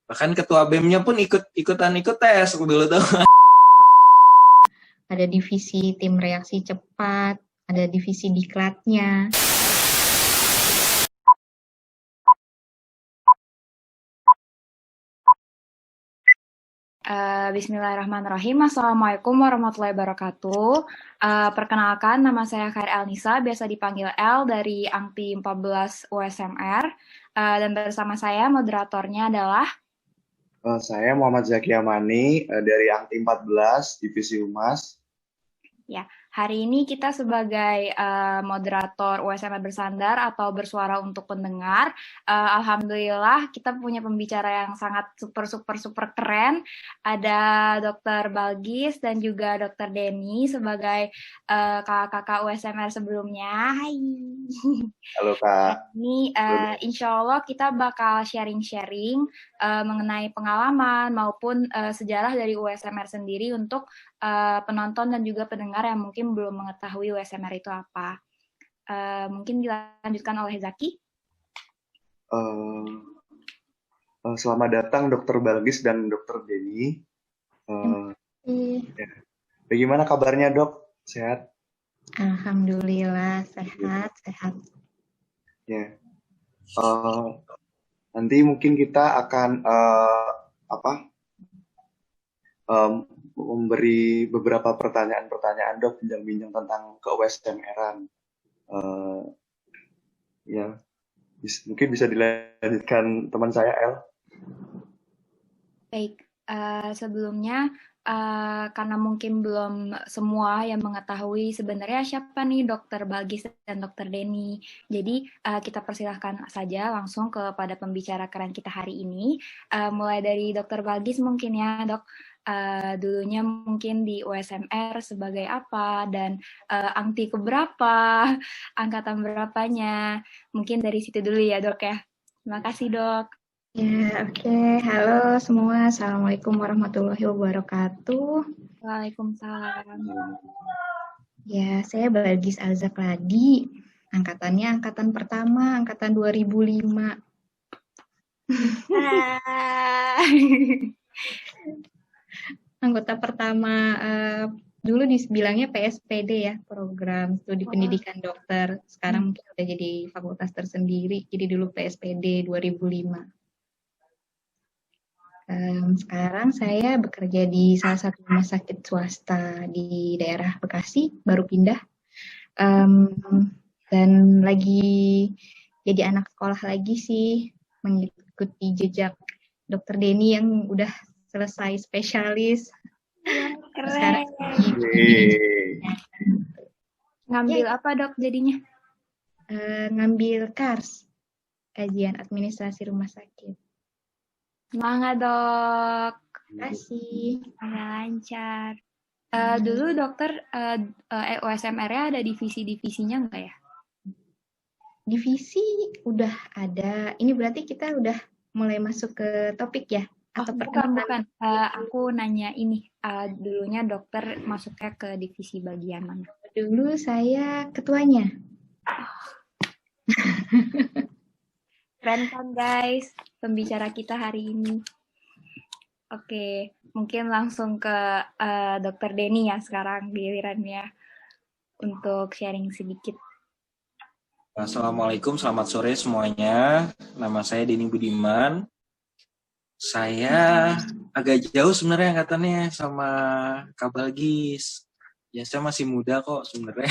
Bahkan ketua BEM-nya pun ikutan tes dulu tuh. Ada divisi tim reaksi cepat, ada divisi diklatnya. Bismillahirrahmanirrahim. Assalamualaikum warahmatullahi wabarakatuh. Perkenalkan, nama saya Khair Elnisa, biasa dipanggil L dari Angti 14 USMR. Dan bersama saya moderatornya adalah Saya Muhammad Zaki Amani dari Angti 14 Divisi Humas. ya. Hari ini kita sebagai moderator USMR Bersandar atau bersuara untuk pendengar. Alhamdulillah kita punya pembicara yang sangat super keren. Ada Dr. Balgis dan juga Dr. Denny sebagai kakak-kakak USMR sebelumnya. Hai. Halo Kak. Ini insya Allah kita bakal sharing-sharing mengenai pengalaman maupun sejarah dari USMR sendiri untuk penonton dan juga pendengar yang mungkin belum mengetahui USMR itu apa. Mungkin dilanjutkan oleh Zaki. Selamat datang Dr. Balgis dan Dr. Denny. Ya. Bagaimana kabarnya dok? Sehat? Alhamdulillah, sehat. Ya. Nanti mungkin kita akan memberi beberapa pertanyaan dok, bincang-bincang tentang ke-USMR-an. Ya, mungkin bisa dilanjutkan teman saya El. Baik, sebelumnya karena mungkin belum semua yang mengetahui sebenarnya siapa nih Dr. Balgis dan Dr. Denny. Jadi kita persilahkan saja langsung kepada pembicara keren kita hari ini. Mulai dari Dr. Balgis mungkin ya dok. Dulunya mungkin di USMR sebagai apa dan angti keberapa, angkatan berapanya. Mungkin dari situ dulu ya dok ya. Terima kasih dok. Ya, oke. Halo semua. Assalamualaikum warahmatullahi wabarakatuh. Waalaikumsalam. Ya, saya Balgis Alzakladi. Angkatannya angkatan pertama, angkatan 2005. Anggota pertama, dulu dibilangnya PSPD ya, Program Studi Pendidikan Dokter. Sekarang mungkin udah jadi fakultas tersendiri, jadi dulu PSPD 2005. Sekarang saya bekerja di salah satu rumah sakit swasta di daerah Bekasi, baru pindah. Dan lagi jadi anak sekolah lagi sih, mengikuti jejak Dr. Denny yang udah selesai spesialis. Keren. Sekarang ngambil apa dok jadinya? Ngambil KARS, kajian administrasi rumah sakit. Semangat dok. Terima kasih. Lancar. Dulu dokter USMR-nya ada divisi-divisinya nggak ya? Divisi udah ada. Ini berarti kita udah mulai masuk ke topik ya? Atau bukan. Aku nanya ini. Dulunya dokter masuknya ke divisi bagian mana? Dulu saya ketuanya. Keren kan guys, pembicara kita hari ini. Oke, mungkin langsung ke Dr. Denny ya sekarang gilirannya untuk sharing sedikit. Assalamualaikum, selamat sore semuanya. Nama saya Denny Budiman. Saya agak jauh sebenarnya angkatannya sama Kak Balgis. Ya saya masih muda kok sebenarnya.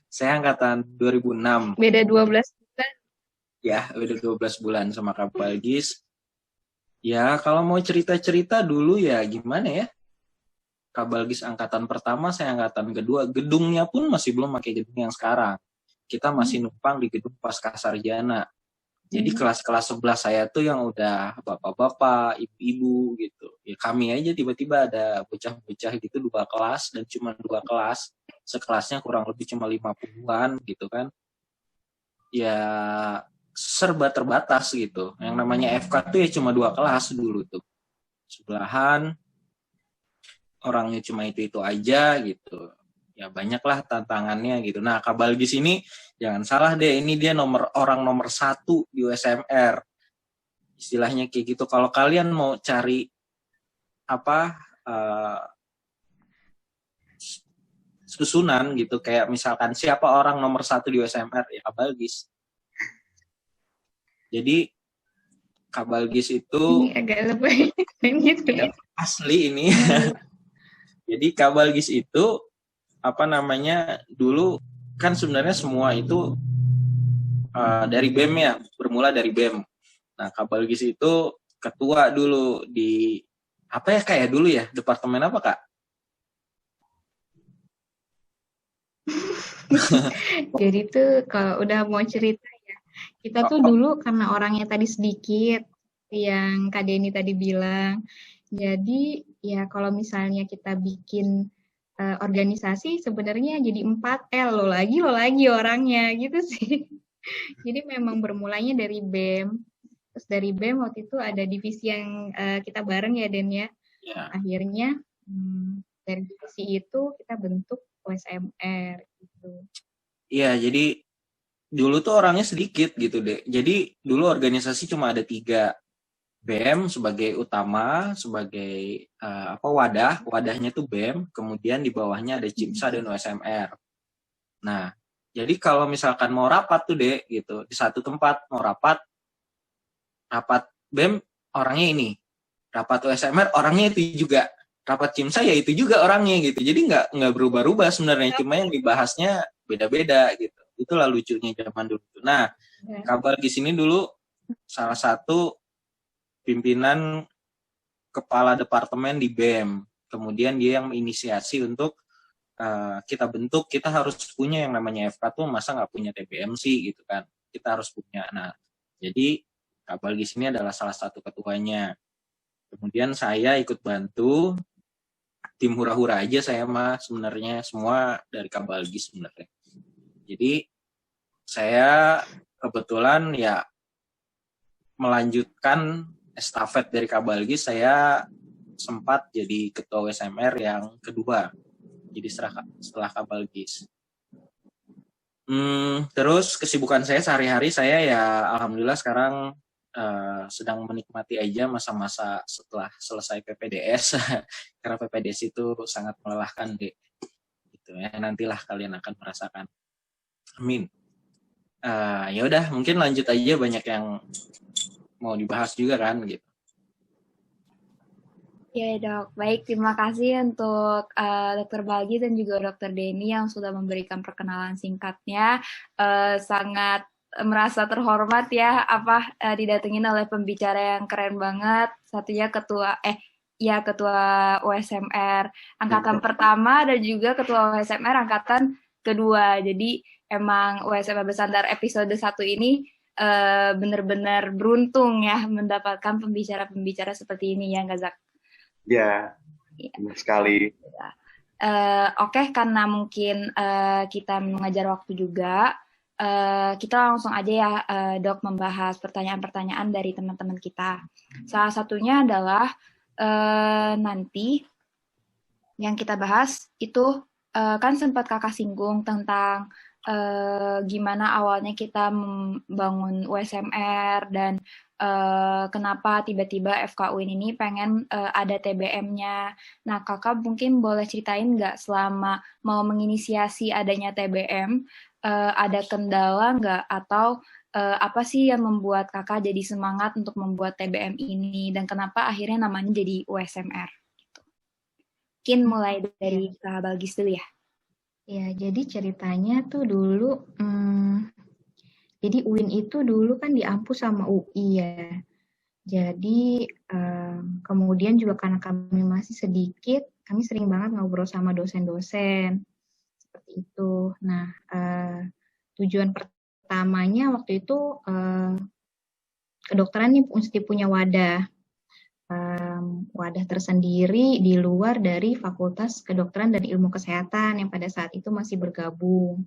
Saya angkatan 2006. Beda 12 bulan. Ya, beda 12 bulan sama Kak Balgis. Ya, kalau mau cerita-cerita dulu ya gimana ya? Kak Balgis angkatan pertama, saya angkatan kedua. Gedungnya pun masih belum pakai gedung yang sekarang. Kita masih numpang di gedung Pascasarjana. Jadi kelas-kelas sebelah saya tuh yang udah bapak-bapak, ibu-ibu gitu. Ya kami aja tiba-tiba ada bocah-bocah gitu 2 kelas dan cuma 2 kelas. Sekelasnya kurang lebih cuma 50-an gitu kan. Ya serba terbatas gitu. Yang namanya FK tuh ya cuma 2 kelas dulu tuh. Sebelahan orangnya cuma itu aja gitu. Ya banyaklah tantangannya gitu. Nah, Kak Balgis ini jangan salah deh, ini dia orang nomor 1 di USMR. istilahnya kayak gitu. Kalau kalian mau cari apa susunan gitu, kayak misalkan siapa orang nomor 1 di USMR, ya Kak Balgis. Jadi Kak Balgis itu Ini agak lebih gitu dong. asli ini. Jadi Kak Balgis itu dulu kan sebenarnya semua itu dari BEM ya, bermula dari BEM. Nah, Kak Balgis itu ketua dulu di kayak dulu ya, departemen apa Kak? Jadi tuh kalau udah mau cerita ya, kita tuh dulu karena orangnya tadi sedikit, yang Kak Denny tadi bilang. Jadi ya kalau misalnya kita bikin organisasi sebenarnya jadi 4L, lo lagi orangnya gitu sih. Jadi memang bermulanya dari BEM. Terus dari BEM waktu itu ada divisi yang kita bareng ya Den ya. Ya. Akhirnya dari divisi itu kita bentuk USMR gitu. Iya, jadi dulu tuh orangnya sedikit gitu deh. Jadi dulu organisasi cuma ada 3. BEM sebagai utama, sebagai wadahnya tuh BEM, kemudian di bawahnya ada CIMSA dan USMR. Nah, jadi kalau misalkan mau rapat tuh deh gitu, di satu tempat mau rapat BEM orangnya ini, rapat USMR orangnya itu juga, rapat CIMSA ya itu juga orangnya gitu. Jadi nggak berubah-ubah sebenarnya, cuma yang dibahasnya beda-beda gitu. Itulah lucunya zaman dulu. Nah, Kak Balgis ini dulu salah satu pimpinan kepala departemen di BEM. Kemudian dia yang menginisiasi untuk kita bentuk, kita harus punya yang namanya FK tuh, masa nggak punya TBM sih gitu kan. Kita harus punya. Nah, jadi Kak Balgis ini adalah salah satu ketuanya. Kemudian saya ikut bantu, tim hura-hura aja saya mah sebenarnya, semua dari Kak Balgis sebenarnya. Jadi saya kebetulan ya melanjutkan estafet dari Kak Balgis, saya sempat jadi ketua USMR yang kedua. Jadi setelah Kak Balgis. Terus kesibukan saya sehari-hari, saya ya alhamdulillah sekarang sedang menikmati aja masa-masa setelah selesai PPDS. Karena PPDS itu sangat melelahkan deh. Gitu ya, nantilah kalian akan merasakan. Amin. Ya udah, mungkin lanjut aja, banyak yang mau dibahas juga kan gitu. Ya dok, baik, terima kasih untuk Dr. Balgis dan juga Dr. Denny yang sudah memberikan perkenalan singkatnya. Sangat merasa terhormat ya, didatengin oleh pembicara yang keren banget. Satunya ketua USMR angkatan pertama dan juga ketua USMR angkatan kedua. Jadi emang USMR Bersandar episode 1 ini benar-benar beruntung ya mendapatkan pembicara-pembicara seperti ini ya, Gazak. Ya, benar sekali. Oke, karena mungkin kita mengajar waktu juga, kita langsung aja ya, Dok, membahas pertanyaan-pertanyaan dari teman-teman kita. Salah satunya adalah nanti yang kita bahas itu kan sempat Kakak singgung tentang gimana awalnya kita membangun USMR dan kenapa tiba-tiba FKUIN ini pengen ada TBM-nya. Nah, Kakak mungkin boleh ceritain nggak selama mau menginisiasi adanya TBM, ada kendala nggak atau apa sih yang membuat Kakak jadi semangat untuk membuat TBM ini dan kenapa akhirnya namanya jadi USMR? Gitu. Mungkin mulai dari Kak Balgis dulu ya. Ya, jadi ceritanya tuh dulu, jadi UIN itu dulu kan diampu sama UI ya. Jadi kemudian juga karena kami masih sedikit, kami sering banget ngobrol sama dosen-dosen seperti itu. Nah, tujuan pertamanya waktu itu kedokteran ini mesti punya wadah tersendiri di luar dari Fakultas Kedokteran dan Ilmu Kesehatan yang pada saat itu masih bergabung.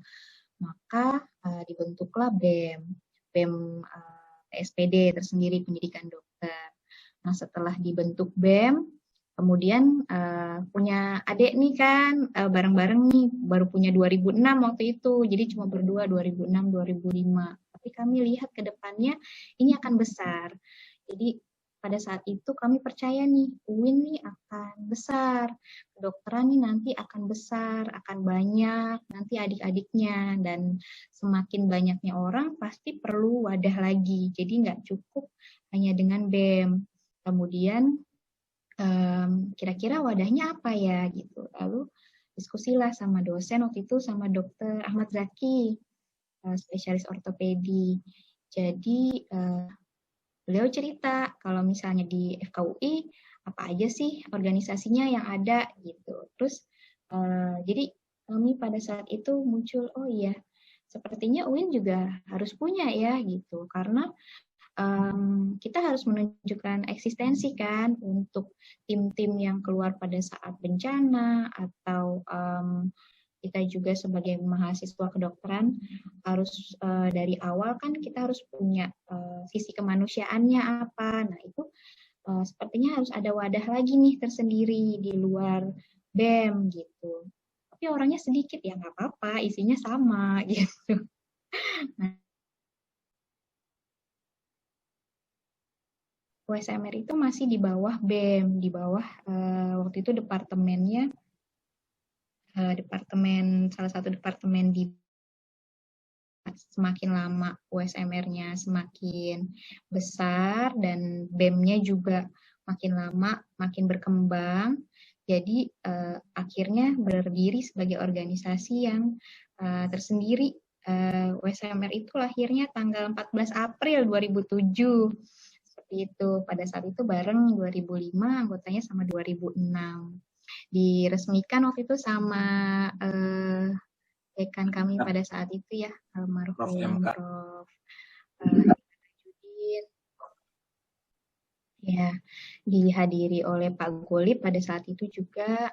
Maka dibentuklah BEM PSPD tersendiri, Pendidikan Dokter. Nah, setelah dibentuk BEM, kemudian punya adik nih kan, bareng-bareng nih, baru punya 2006 waktu itu, jadi cuma berdua 2006-2005. Tapi kami lihat ke depannya ini akan besar. Jadi pada saat itu kami percaya nih, UIN nih akan besar, kedokteran nih nanti akan besar, akan banyak nanti adik-adiknya, dan semakin banyaknya orang pasti perlu wadah lagi. Jadi nggak cukup hanya dengan BEM. Kemudian kira-kira wadahnya apa ya gitu. Lalu diskusilah sama dosen waktu itu, sama Dr. Ahmad Zaki, spesialis ortopedi. Jadi beliau cerita kalau misalnya di FKUI apa aja sih organisasinya yang ada gitu. Terus jadi kami pada saat itu muncul, oh iya, sepertinya UIN juga harus punya ya gitu, karena kita harus menunjukkan eksistensi kan untuk tim-tim yang keluar pada saat bencana, atau kita juga sebagai mahasiswa kedokteran harus dari awal kan kita harus punya sisi kemanusiaannya apa. Nah itu sepertinya harus ada wadah lagi nih tersendiri di luar BEM gitu. Tapi orangnya sedikit ya nggak apa-apa, isinya sama gitu. Nah, USMR itu masih di bawah BEM, di bawah waktu itu departemennya salah satu departemen di semakin lama USMR-nya semakin besar dan BEM-nya juga makin lama makin berkembang. Jadi akhirnya berdiri sebagai organisasi yang tersendiri. USMR itu lahirnya tanggal 14 April 2007. Seperti itu. Pada saat itu bareng 2005, anggotanya sama 2006. Diresmikan waktu itu sama dekan kami pada saat itu ya, almarhum Prof. Judin. Ya, dihadiri oleh Pak Golib pada saat itu juga,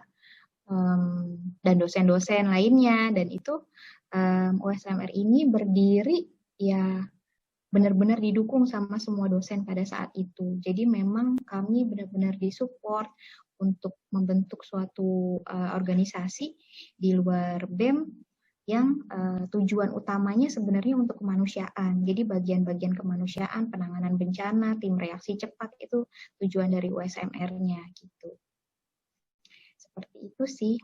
dan dosen-dosen lainnya. Dan itu USMR ini berdiri ya benar-benar didukung sama semua dosen pada saat itu. Jadi memang kami benar-benar disupport untuk membentuk suatu organisasi di luar BEM yang tujuan utamanya sebenarnya untuk kemanusiaan. Jadi bagian-bagian kemanusiaan, penanganan bencana, tim reaksi cepat itu tujuan dari USMR-nya gitu. Seperti itu sih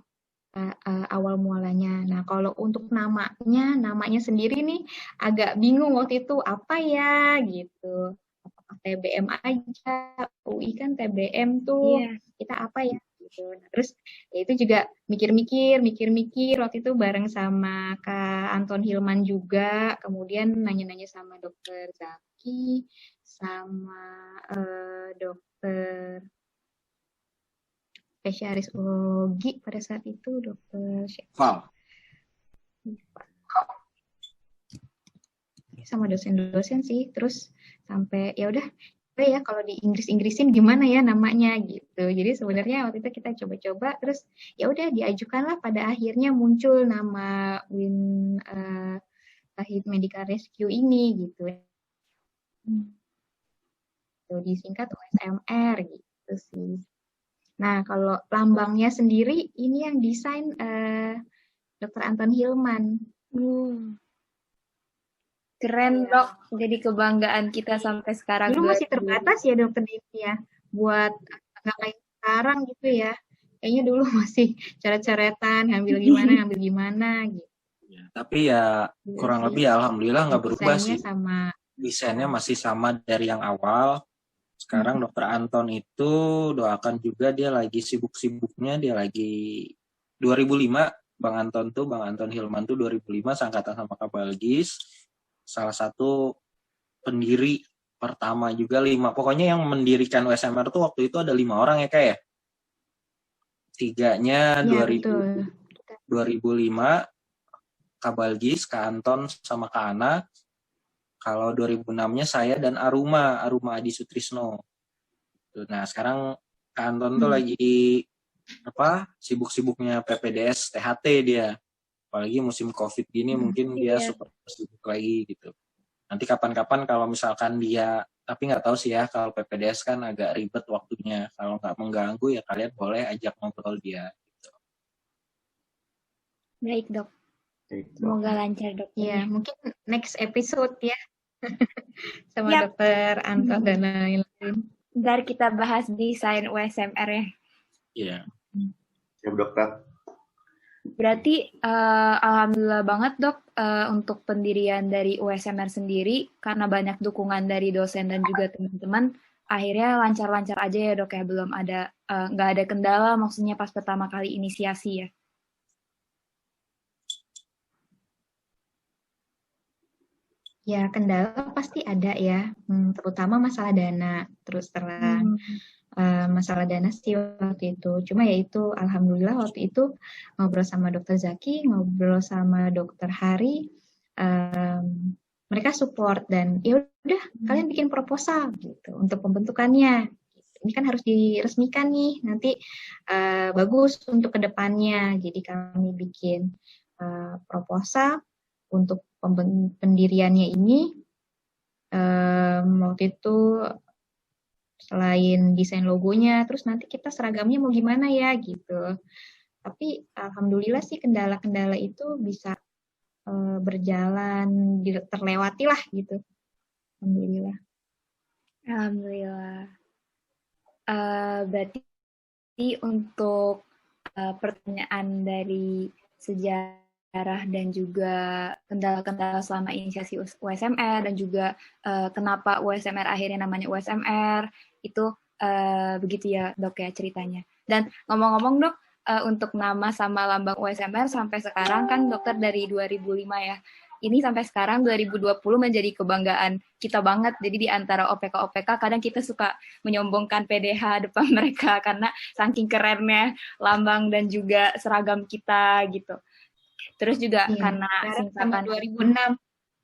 awal mulanya. Nah, kalau untuk namanya sendiri nih agak bingung waktu itu apa ya gitu. Apakah TBM aja? UI kan TBM tuh. Yeah. Kita apa ya? Gitu. Nah, terus ya itu juga mikir-mikir waktu itu bareng sama Kak Anton Hilman juga, kemudian nanya-nanya sama Dokter Zaki, sama Dokter spesialis urologi pada saat itu, Dokter Wow. Sama dosen-dosen sih, terus sampai ya udah ya kalau di Inggrisin gimana ya namanya gitu. Jadi sebenarnya waktu itu kita coba-coba, terus ya udah diajukanlah, pada akhirnya muncul nama UIN Tahid Medical Rescue ini gitu. Disingkat USMR gitu sih. Nah, kalau lambangnya sendiri ini yang desain Dr. Anton Hilman. Keren dok, jadi kebanggaan kita sampai sekarang. Dulu masih terbatas ya dokter Dini ya, buat nggak kayak sekarang gitu ya. Kayaknya dulu masih coret-coretan, ngambil gimana gitu. Ya, tapi ya kurang lebih ya, alhamdulillah nggak berubah sih. Desainnya masih sama dari yang awal. Sekarang Dokter Anton itu doakan juga, dia lagi sibuk-sibuknya, dia lagi 2005, Bang Anton Hilman tuh 2005 seangkatan sama Kak Balgis. Salah satu pendiri pertama juga 5. Pokoknya yang mendirikan USMR tuh waktu itu ada 5 orang ya Kak ya? 3-nya ya, 2005, Kak Balgis, Kak Anton, sama Kak Ana. Kalau 2006-nya saya dan Aruma Adi Sutrisno. Nah sekarang Kak Anton tuh lagi sibuk-sibuknya PPDS THT dia. Apalagi musim COVID gini mungkin dia super sibuk lagi gitu. Nanti kapan-kapan kalau misalkan dia, tapi nggak tahu sih ya, kalau PPDS kan agak ribet waktunya. Kalau nggak mengganggu ya kalian boleh ajak ngobrol dia. Gitu. Baik dok. Semoga lancar dok. Ya mungkin next episode ya. sama Yap. dokter Anton dan lain-lain. Ntar kita bahas desain USMR ya. Iya. Siap dokter. Berarti alhamdulillah banget dok untuk pendirian dari USMR sendiri karena banyak dukungan dari dosen dan juga teman-teman akhirnya lancar-lancar aja ya dok ya, belum ada nggak ada kendala maksudnya pas pertama kali inisiasi ya. Ya, kendala pasti ada ya, terutama masalah dana, terus terang. Masalah dana sih waktu itu. Cuma ya itu, alhamdulillah waktu itu ngobrol sama dokter Zaki, ngobrol sama dokter Hari, mereka support dan ya udah kalian bikin proposal gitu untuk pembentukannya. Ini kan harus diresmikan nih, nanti bagus untuk kedepannya. Jadi kami bikin proposal untuk pendiriannya ini. Waktu itu selain desain logonya, terus nanti kita seragamnya mau gimana ya gitu. Tapi alhamdulillah sih kendala-kendala itu bisa berjalan, terlewati lah gitu. Alhamdulillah. Alhamdulillah. Berarti untuk pertanyaan dari sejarah dan juga kendala-kendala selama inisiasi USMR dan juga kenapa USMR akhirnya namanya USMR itu begitu ya dok ya ceritanya. Dan ngomong-ngomong dok, untuk nama sama lambang USMR sampai sekarang kan dokter dari 2005 ya. Ini sampai sekarang 2020 menjadi kebanggaan kita banget. Jadi di antara OPK-OPK kadang kita suka menyombongkan PDH depan mereka karena saking kerennya lambang dan juga seragam kita gitu. Terus juga karena singkatan 2006,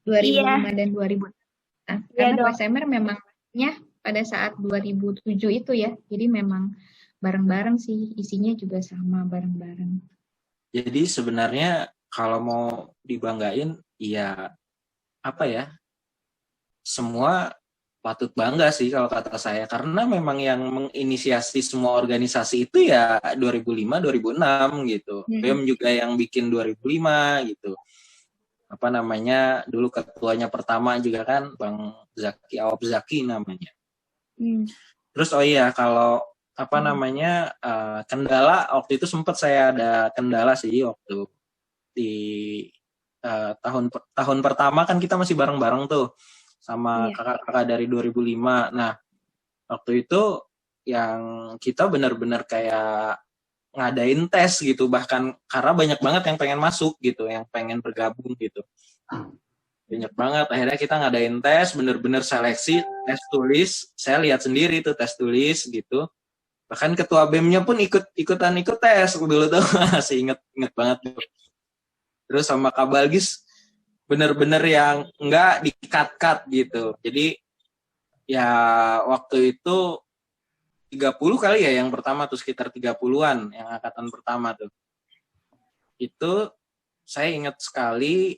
2005 dan 2006. Nah, karena USMR memangnya pada saat 2007 itu ya. Jadi memang bareng-bareng sih, isinya juga sama bareng-bareng. Jadi sebenarnya kalau mau dibanggain, ya apa ya, semua patut bangga sih kalau kata saya. Karena memang yang menginisiasi semua organisasi itu ya 2005-2006 gitu. BEM juga yang bikin 2005 gitu. Apa namanya, dulu ketuanya pertama juga kan Bang Zaki, Awab Zaki namanya. Terus oh iya, kalau apa namanya, kendala waktu itu sempat saya ada kendala sih waktu di tahun pertama kan kita masih bareng-bareng tuh sama kakak-kakak dari 2005. Nah, waktu itu yang kita benar-benar kayak ngadain tes gitu, bahkan karena banyak banget yang pengen masuk gitu, yang pengen bergabung gitu. Banyak banget, akhirnya kita ngadain tes, bener-bener seleksi, tes tulis. Saya lihat sendiri tuh tes tulis gitu. Bahkan ketua BEM-nya pun ikut tes dulu tuh. Masih inget banget tuh. Terus sama Kak Balgis bener-bener yang enggak di-cut gitu. Jadi ya waktu itu 30 kali ya yang pertama tuh, sekitar 30-an yang angkatan pertama tuh. Itu saya ingat sekali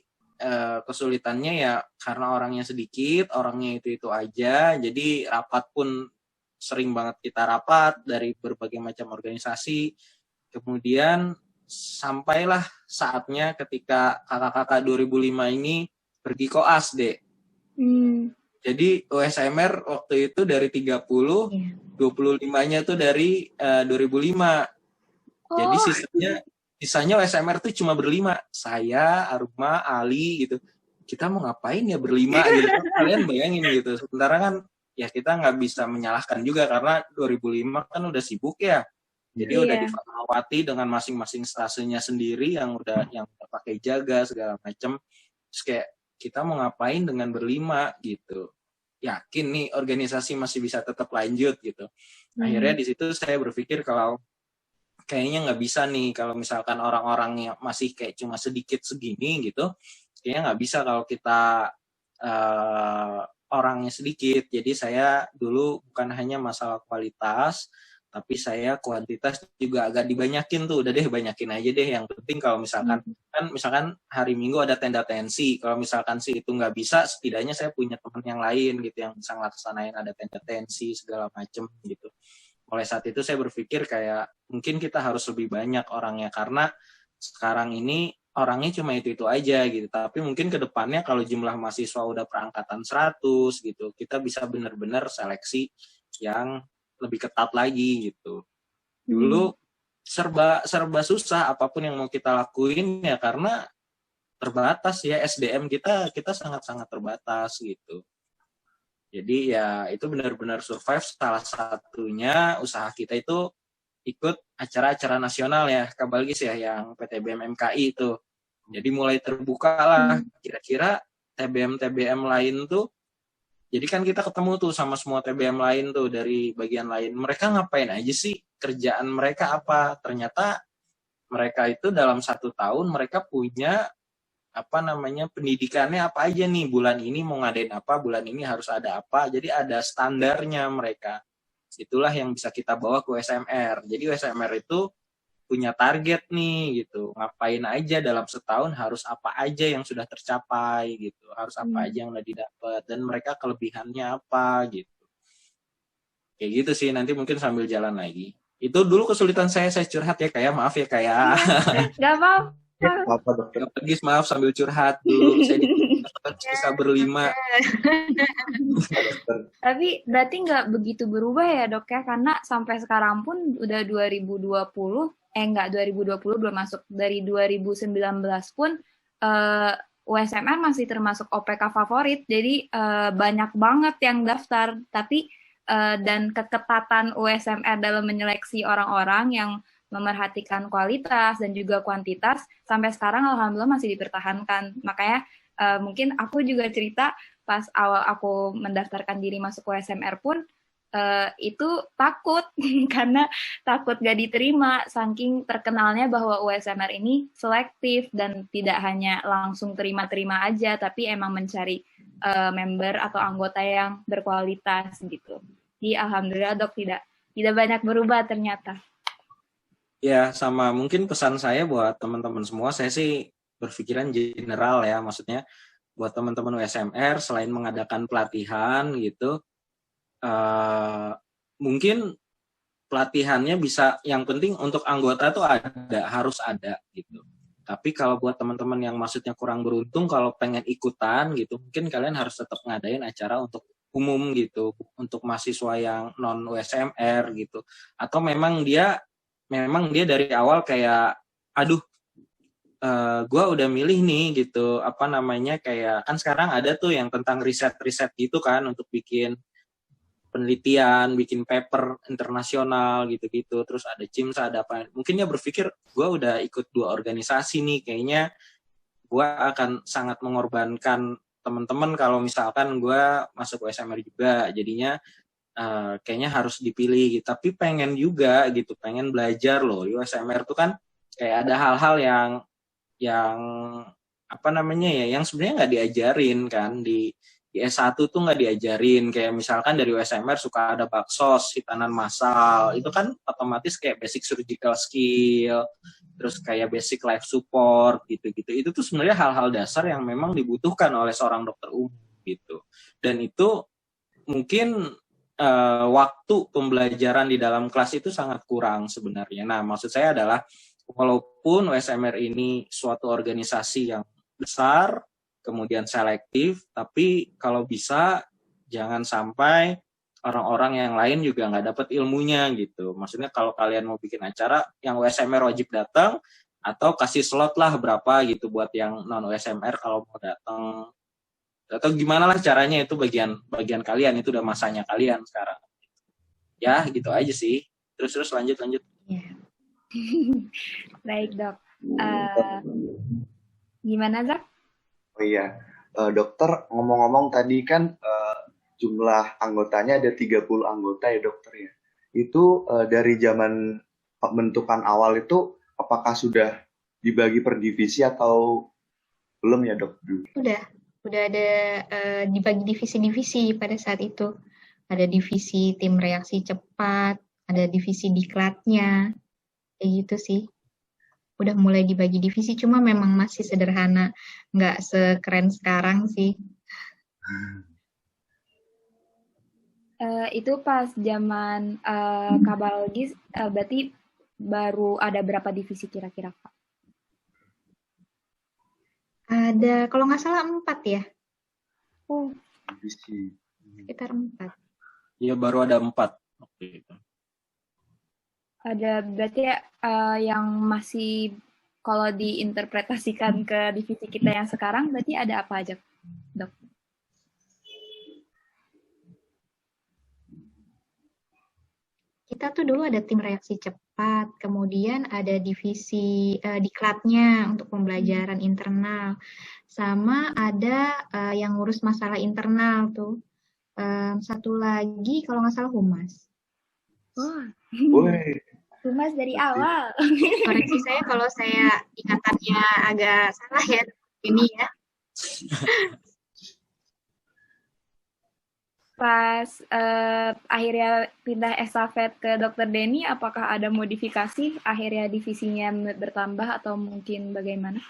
kesulitannya ya karena orangnya sedikit, orangnya itu aja, jadi rapat pun sering banget kita rapat dari berbagai macam organisasi. Kemudian sampailah saatnya ketika kakak-kakak 2005 ini pergi koas deh. Jadi USMR waktu itu dari 30, 25-nya tuh dari 2005. Jadi sisanya USMR tuh cuma berlima. Saya, Aruma, Ali gitu. Kita mau ngapain ya berlima gitu. Kalian bayangin gitu. Sementara kan ya kita nggak bisa menyalahkan juga karena 2005 kan udah sibuk ya. Jadi udah di Fatmawati dengan masing-masing stasiunnya sendiri yang pakai jaga segala macam. Terus kayak kita mau ngapain dengan berlima gitu. Yakin nih organisasi masih bisa tetap lanjut gitu. Akhirnya di situ saya berpikir kalau kayaknya nggak bisa nih kalau misalkan orang-orangnya masih kayak cuma sedikit segini gitu. Kayaknya nggak bisa kalau kita orangnya sedikit. Jadi saya dulu bukan hanya masalah kualitas, tapi saya kuantitas juga agak dibanyakin tuh. Udah deh banyakin aja deh. Yang penting kalau misalkan misalkan hari Minggu ada tenda tensi. Kalau misalkan sih itu nggak bisa, setidaknya saya punya teman yang lain gitu yang bisa ngelaksanain ada tenda tensi segala macem gitu. Mulai saat itu saya berpikir kayak mungkin kita harus lebih banyak orangnya karena sekarang ini orangnya cuma itu aja gitu. Tapi mungkin ke depannya kalau jumlah mahasiswa udah perangkatan 100 gitu, kita bisa benar-benar seleksi yang lebih ketat lagi gitu. Dulu serba susah apapun yang mau kita lakuin ya, karena terbatas ya, SDM kita sangat-sangat terbatas gitu. Jadi ya itu benar-benar survive. Salah satunya usaha kita itu ikut acara-acara nasional ya, Kabalgis ya, yang PTBM MKI itu. Jadi mulai terbuka lah, kira-kira TBM lain tuh, jadi kan kita ketemu tuh sama semua TBM lain tuh dari bagian lain. Mereka ngapain aja sih? Kerjaan mereka apa? Ternyata mereka itu dalam 1 tahun mereka punya pendidikannya apa aja nih, bulan ini mau ngadain apa, bulan ini harus ada apa, jadi ada standarnya mereka. Itulah yang bisa kita bawa ke USMR. Jadi USMR itu punya target nih gitu, ngapain aja dalam setahun, harus apa aja yang sudah tercapai gitu, harus apa aja yang udah didapat, dan mereka kelebihannya apa gitu. Kayak gitu sih, nanti mungkin sambil jalan lagi. Itu dulu kesulitan saya curhat ya, kayak maaf ya, kayak Gak apa-apa. Apa dokter? pergi, maaf sambil curhat dulu. Saya bisa berlima. Tapi berarti nggak begitu berubah ya dok ya, karena sampai sekarang pun udah 2020, nggak 2020 belum masuk, dari 2019 pun USMR masih termasuk OPK favorit, jadi banyak banget yang daftar, tapi dan keketatan USMR dalam menyeleksi orang-orang yang memerhatikan kualitas dan juga kuantitas sampai sekarang alhamdulillah masih dipertahankan. Makanya mungkin aku juga cerita pas awal aku mendaftarkan diri masuk USMR pun itu takut karena takut gak diterima, saking terkenalnya bahwa USMR ini selektif dan tidak hanya langsung terima-terima aja, tapi emang mencari member atau anggota yang berkualitas gitu. Jadi alhamdulillah dok tidak banyak berubah ternyata. Ya, sama mungkin pesan saya buat teman-teman semua, saya sih berpikiran general ya, maksudnya buat teman-teman USMR selain mengadakan pelatihan gitu, mungkin pelatihannya bisa, yang penting untuk anggota tuh harus ada gitu. Tapi kalau buat teman-teman yang maksudnya kurang beruntung, kalau pengen ikutan gitu, mungkin kalian harus tetap ngadain acara untuk umum gitu, untuk mahasiswa yang non USMR gitu. Atau memang dia dari awal kayak, aduh, gue udah milih nih gitu, kayak kan sekarang ada tuh yang tentang riset gitu kan, untuk bikin penelitian, bikin paper internasional gitu-gitu, terus ada CIMS, ada apa, mungkin dia berpikir gue udah ikut 2 organisasi nih, kayaknya gue akan sangat mengorbankan teman-teman kalau misalkan gue masuk USMR juga, jadinya kayaknya harus dipilih gitu. Tapi pengen juga gitu, pengen belajar loh. USMR tuh kan kayak ada hal-hal yang yang sebenarnya nggak diajarin kan di S1 tuh, nggak diajarin. Kayak misalkan dari USMR suka ada baksos, hitanan massal, itu kan otomatis kayak basic surgical skill, terus kayak basic life support gitu-gitu. Itu tuh sebenarnya hal-hal dasar yang memang dibutuhkan oleh seorang dokter umum gitu. Dan itu mungkin waktu pembelajaran di dalam kelas itu sangat kurang sebenarnya. Nah, maksud saya adalah walaupun USMR ini suatu organisasi yang besar, kemudian selektif, tapi kalau bisa jangan sampai orang-orang yang lain juga nggak dapat ilmunya gitu. Maksudnya kalau kalian mau bikin acara, yang USMR wajib datang, atau kasih slot lah berapa gitu buat yang non USMR kalau mau datang. Atau gimana lah caranya, itu bagian kalian, itu udah masanya kalian sekarang. Ya, gitu aja sih. Terus lanjut. Yeah. Baik dok. Gimana Zak? Oh iya, dokter, ngomong-ngomong tadi kan jumlah anggotanya ada 30 anggota ya dokter ya. Itu dari zaman pembentukan awal itu apakah sudah dibagi per divisi atau belum ya dok? Udah ada dibagi divisi-divisi pada saat itu. Ada divisi tim reaksi cepat, ada divisi diklatnya, kayak gitu sih. Udah mulai dibagi divisi, cuma memang masih sederhana, nggak sekeren sekarang sih. Itu pas zaman Kabalgis, berarti baru ada berapa divisi kira-kira Kak? Ada, kalau nggak salah 4 ya, Oh, Divisi. sekitar 4. Ya baru ada 4 waktu itu. ada berarti yang masih kalau diinterpretasikan ke divisi kita yang sekarang berarti ada apa aja, Dok? Kita tuh dulu ada tim reaksi cepat, kemudian ada divisi diklatnya untuk pembelajaran internal, sama ada yang ngurus masalah internal tuh. Satu lagi kalau nggak salah humas. Wah, Woi, Humas dari awal. Koreksi saya kalau saya ingatannya agak salah ya ini ya. Pas akhirnya pindah estafet ke Dokter Denny, apakah ada modifikasi? Akhirnya divisinya bertambah atau mungkin bagaimana?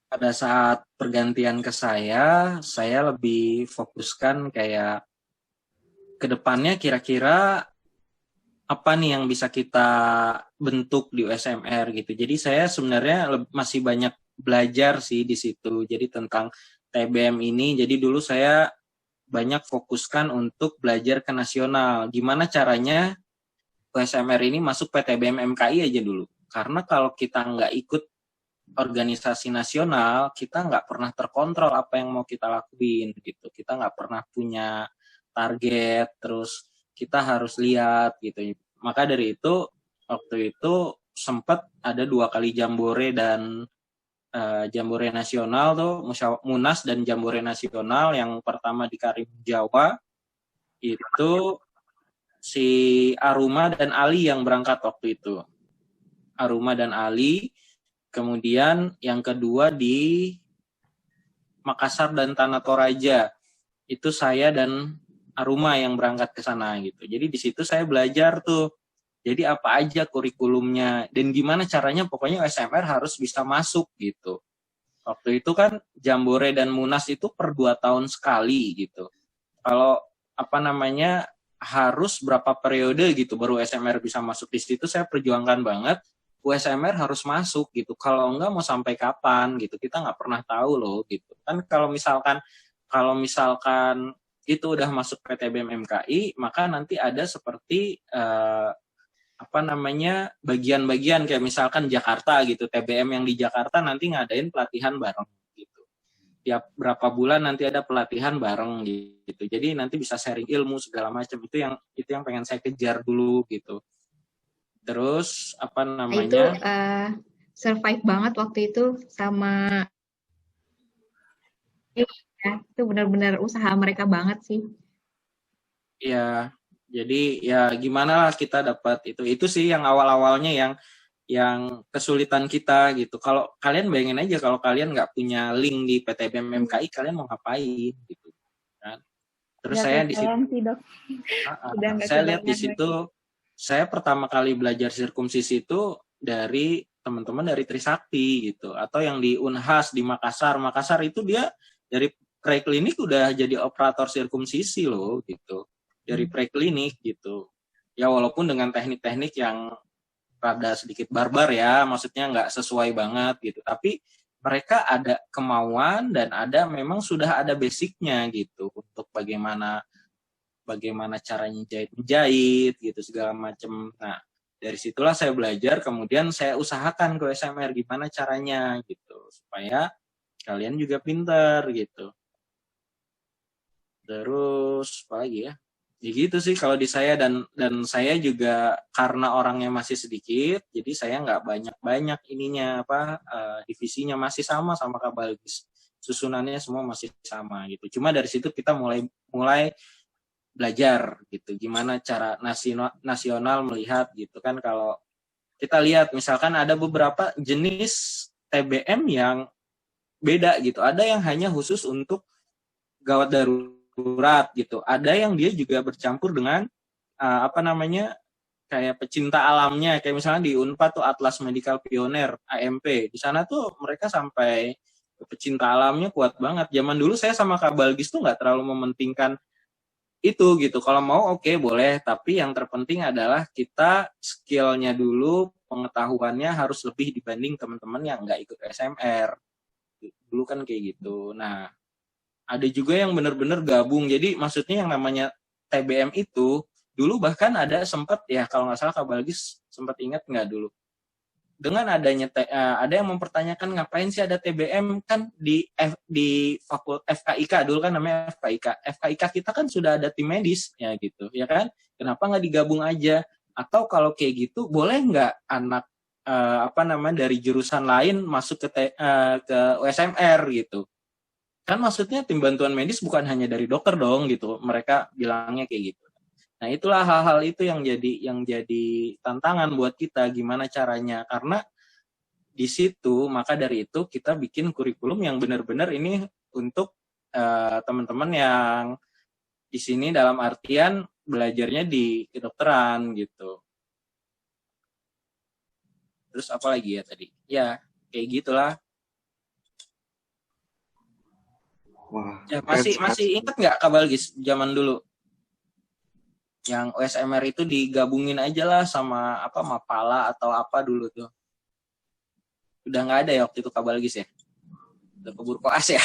Pada saat pergantian ke saya lebih fokuskan kayak ke depannya kira-kira apa nih yang bisa kita bentuk di USMR gitu. Jadi saya sebenarnya masih banyak belajar sih di situ. Jadi tentang TBM ini, jadi dulu saya banyak fokuskan untuk belajar ke nasional. Gimana caranya USMR ini masuk PTBM MKI aja dulu. Karena kalau kita nggak ikut organisasi nasional, kita nggak pernah terkontrol apa yang mau kita lakuin gitu. Kita nggak pernah punya target, terus kita harus lihat gitu. Maka dari itu waktu itu sempat ada 2 kali jambore dan jambore nasional tuh, Munas dan jambore nasional. Yang pertama di Karimun Jawa itu si Aruma dan Ali yang berangkat waktu itu. Aruma dan Ali. Kemudian yang kedua di Makassar dan Tanah Toraja. Itu saya dan Aruma yang berangkat ke sana gitu. Jadi di situ saya belajar tuh. Jadi apa aja kurikulumnya dan gimana caranya, pokoknya USMR harus bisa masuk gitu. Waktu itu kan Jambore dan Munas itu per 2 tahun sekali gitu. Kalau harus berapa periode gitu baru USMR bisa masuk. Di situ saya perjuangkan banget USMR harus masuk gitu. Kalau enggak mau sampai kapan gitu, kita nggak pernah tahu loh gitu. Kan kalau misalkan itu udah masuk PTBM MKI, maka nanti ada seperti bagian-bagian kayak misalkan Jakarta gitu, TBM yang di Jakarta nanti ngadain pelatihan bareng gitu. Tiap berapa bulan nanti ada pelatihan bareng gitu. Jadi nanti bisa sharing ilmu segala macam. Itu yang pengen saya kejar dulu gitu. Terus Itu survive banget waktu itu sama ya, itu benar-benar usaha mereka banget sih. Ya, jadi ya gimana lah kita dapat itu sih yang awal-awalnya yang kesulitan kita gitu. Kalau kalian bayangin aja kalau kalian nggak punya link di PTBM MKI, kalian mau ngapain gitu kan. Terus saya di situ saya lihat di situ, saya pertama kali belajar sirkumsisi itu dari teman-teman dari Trisakti gitu, atau yang di Unhas di Makassar. Makassar itu dia dari preklinik udah jadi operator sirkumsisi loh gitu. Dari preklinik gitu. Ya walaupun dengan teknik-teknik yang rada sedikit barbar ya, maksudnya nggak sesuai banget gitu. Tapi mereka ada kemauan dan memang sudah ada basicnya gitu untuk bagaimana caranya jahit gitu segala macam. Nah dari situlah saya belajar, kemudian saya usahakan ke USMR gimana caranya gitu supaya kalian juga pintar gitu. Terus apa lagi ya? Ya gitu sih kalau di saya, dan saya juga karena orangnya masih sedikit, jadi saya nggak banyak ininya divisinya masih sama Kak Balgis, susunannya semua masih sama gitu. Cuma dari situ kita mulai belajar gitu gimana cara nasional melihat gitu kan. Kalau kita lihat misalkan ada beberapa jenis TBM yang beda gitu, ada yang hanya khusus untuk gawat darurat gitu, ada yang dia juga bercampur dengan kayak pecinta alamnya, kayak misalnya di Unpad tuh Atlas Medical Pioneer AMP, di sana tuh mereka sampai pecinta alamnya kuat banget. Zaman dulu saya sama Kak Balgis tuh nggak terlalu mementingkan itu gitu, kalau mau oke, boleh, tapi yang terpenting adalah kita skillnya dulu, pengetahuannya harus lebih dibanding teman-teman yang nggak ikut SMR. dulu kan kayak gitu. Nah, ada juga yang benar-benar gabung. Jadi maksudnya yang namanya TBM itu dulu bahkan ada sempat ya kalau nggak salah Kak Balgis sempat ingat nggak dulu dengan adanya ada yang mempertanyakan ngapain sih ada TBM kan di fakultas FKIK dulu kan namanya FKIK kita kan sudah ada tim medis ya gitu ya kan, kenapa nggak digabung aja, atau kalau kayak gitu boleh nggak anak dari jurusan lain masuk ke USMR gitu kan, maksudnya tim bantuan medis bukan hanya dari dokter dong gitu, mereka bilangnya kayak gitu. Nah itulah hal-hal itu yang jadi tantangan buat kita gimana caranya, karena di situ maka dari itu kita bikin kurikulum yang benar-benar ini untuk teman-teman yang di sini dalam artian belajarnya di kedokteran gitu. Terus apa lagi ya tadi? Ya kayak gitulah. Wah, Ya, masih ingat nggak Kak Balgis zaman dulu yang USMR itu digabungin aja lah sama Mapala atau apa dulu tuh? Udah nggak ada ya waktu itu Kak Balgis ya? Udah keburu koas ya?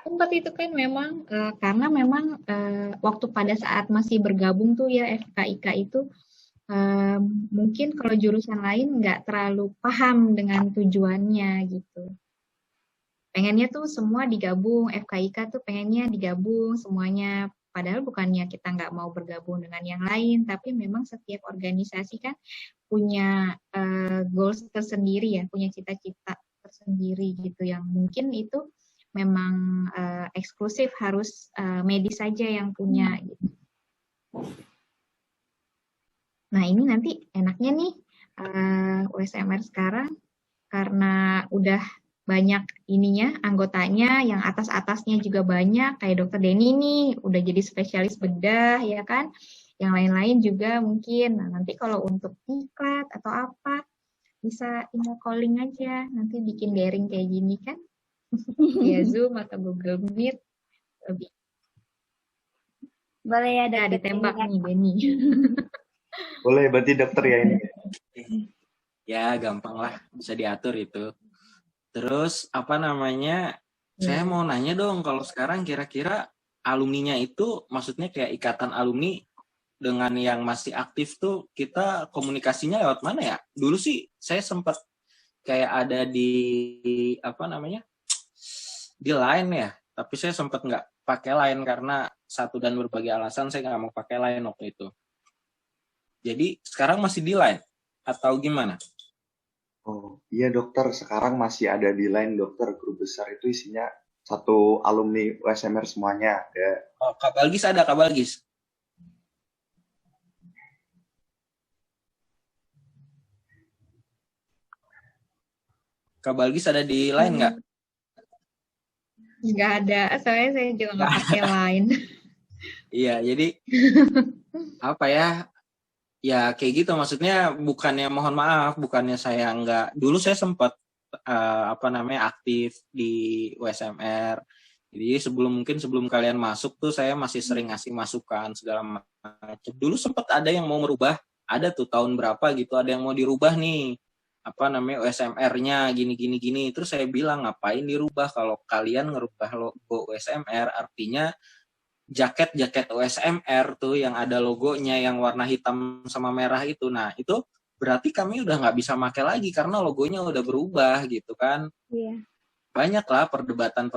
Sempat itu kan memang karena memang waktu pada saat masih bergabung tuh ya FKIK itu mungkin kalau jurusan lain nggak terlalu paham dengan tujuannya gitu. Pengennya tuh semua digabung, FKIK tuh pengennya digabung semuanya. Padahal bukannya kita nggak mau bergabung dengan yang lain, tapi memang setiap organisasi kan punya goals tersendiri ya, punya cita-cita tersendiri gitu yang mungkin itu memang eksklusif harus medis saja yang punya gitu. Nah ini nanti enaknya nih USMR sekarang karena udah banyak ininya anggotanya, yang atas-atasnya juga banyak kayak Dokter Denny nih udah jadi spesialis bedah ya kan, yang lain-lain juga mungkin. Nah nanti kalau untuk diklat atau apa bisa email calling aja, nanti bikin daring kayak gini kan via Zoom atau Google Meet lebih. Boleh ya Nah, Dokter ditembak Denny. nih Denny. boleh berarti dokter ya ini. Ya gampang lah, bisa diatur itu. Terus saya mau nanya dong, kalau sekarang kira-kira alumninya itu maksudnya kayak ikatan alumni dengan yang masih aktif tuh kita komunikasinya lewat mana ya? Dulu sih saya sempat kayak ada di di Line ya, tapi saya sempat nggak pakai Line karena satu dan berbagai alasan saya nggak mau pakai Line waktu itu. Jadi sekarang masih di Line atau gimana? Oh iya dokter, sekarang masih ada di Line dokter, grup besar itu isinya satu alumni USMR semuanya ada. Oh, Kak Balgis ada Kak Balgis? Kak Balgis ada di Line nggak? Nggak ada, soalnya saya juga nggak pakai Line. Iya, jadi apa ya? Ya kayak gitu, maksudnya bukannya mohon maaf, bukannya saya nggak, dulu saya sempat aktif di USMR. Jadi sebelum kalian masuk tuh saya masih sering ngasih masukan segala macam. Dulu sempat ada yang mau merubah, ada tuh tahun berapa gitu, ada yang mau dirubah nih USMR-nya gini. Terus saya bilang ngapain dirubah, kalau kalian ngerubah logo USMR artinya jaket USMR tuh yang ada logonya yang warna hitam sama merah itu. Nah, itu berarti kami udah nggak bisa pakai lagi karena logonya udah berubah gitu kan. Iya. Banyak lah perdebatan.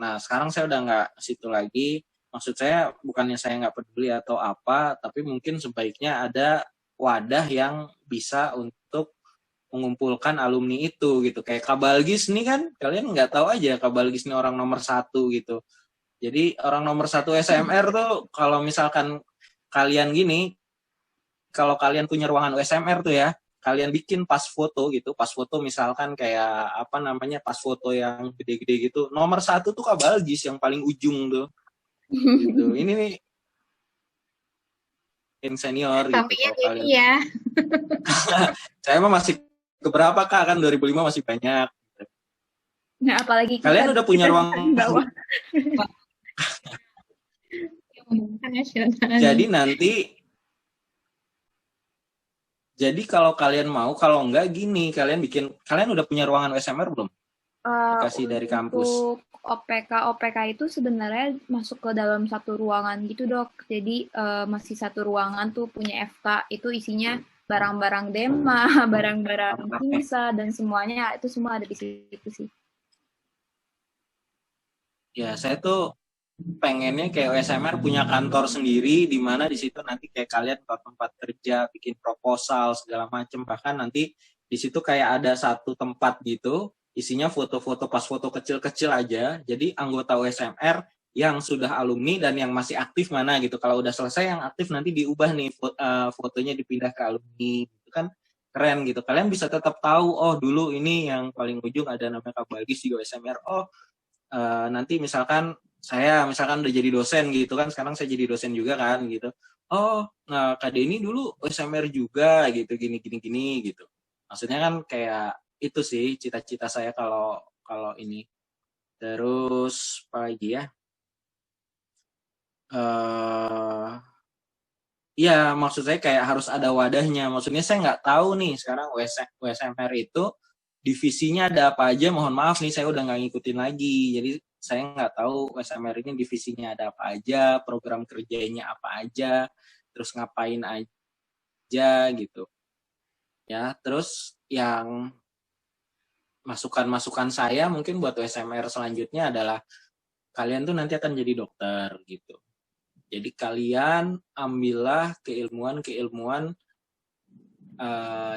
Nah, sekarang saya udah nggak situ lagi. Maksud saya bukannya saya nggak peduli atau apa, tapi mungkin sebaiknya ada wadah yang bisa untuk mengumpulkan alumni itu gitu. Kayak Kak Balgis nih kan, kalian nggak tahu aja Kak Balgis nih orang nomor 1 gitu. Jadi orang nomor 1 USMR tuh kalau misalkan kalian gini, kalau kalian punya ruangan USMR tuh ya, kalian bikin pas foto gitu, pas foto misalkan kayak pas foto yang gede-gede gitu, nomor 1 tuh Kak Balgis yang paling ujung tuh. Gitu. Ini nih yang senior gitu. Sampingnya ini ya. Saya mah masih keberapa Kak, kan 2005 masih banyak. Nah, apalagi kalian udah punya ruang bawah. Jadi nanti Jadi kalau kalian mau, kalau enggak gini, kalian udah punya ruangan USMR belum? Dikasih dari kampus. Untuk OPK itu sebenarnya masuk ke dalam satu ruangan gitu dok. Jadi masih satu ruangan tuh punya FK, itu isinya barang-barang Dema, barang-barang Kinsa, dan semuanya itu semua ada di situ sih. Ya, saya tuh pengennya kayak USMR punya kantor sendiri, di mana di situ nanti kayak kalian ke tempat kerja, bikin proposal segala macem, bahkan nanti di situ kayak ada satu tempat gitu, isinya foto-foto pas foto kecil-kecil aja. Jadi anggota USMR yang sudah alumni dan yang masih aktif mana gitu. Kalau udah selesai yang aktif nanti diubah nih fotonya dipindah ke alumni, gitu kan keren gitu. Kalian bisa tetap tahu, oh dulu ini yang paling ujung ada namanya Kak Balgis di USMR. Oh nanti misalkan saya udah jadi dosen gitu kan, sekarang saya jadi dosen juga kan gitu. Oh, nah Kak Denny dulu USMR juga gitu, gini gitu. Maksudnya kan kayak itu sih cita-cita saya kalau ini. Terus apa lagi ya? Ya maksud saya kayak harus ada wadahnya. Maksudnya saya nggak tahu nih sekarang USMR itu divisinya ada apa aja. Mohon maaf nih saya udah nggak ngikutin lagi. Jadi saya nggak tahu USMR ini divisinya ada apa aja, program kerjanya apa aja, terus ngapain aja gitu. Ya, terus yang masukan saya mungkin buat USMR selanjutnya adalah kalian tuh nanti akan jadi dokter gitu. Jadi kalian ambillah keilmuan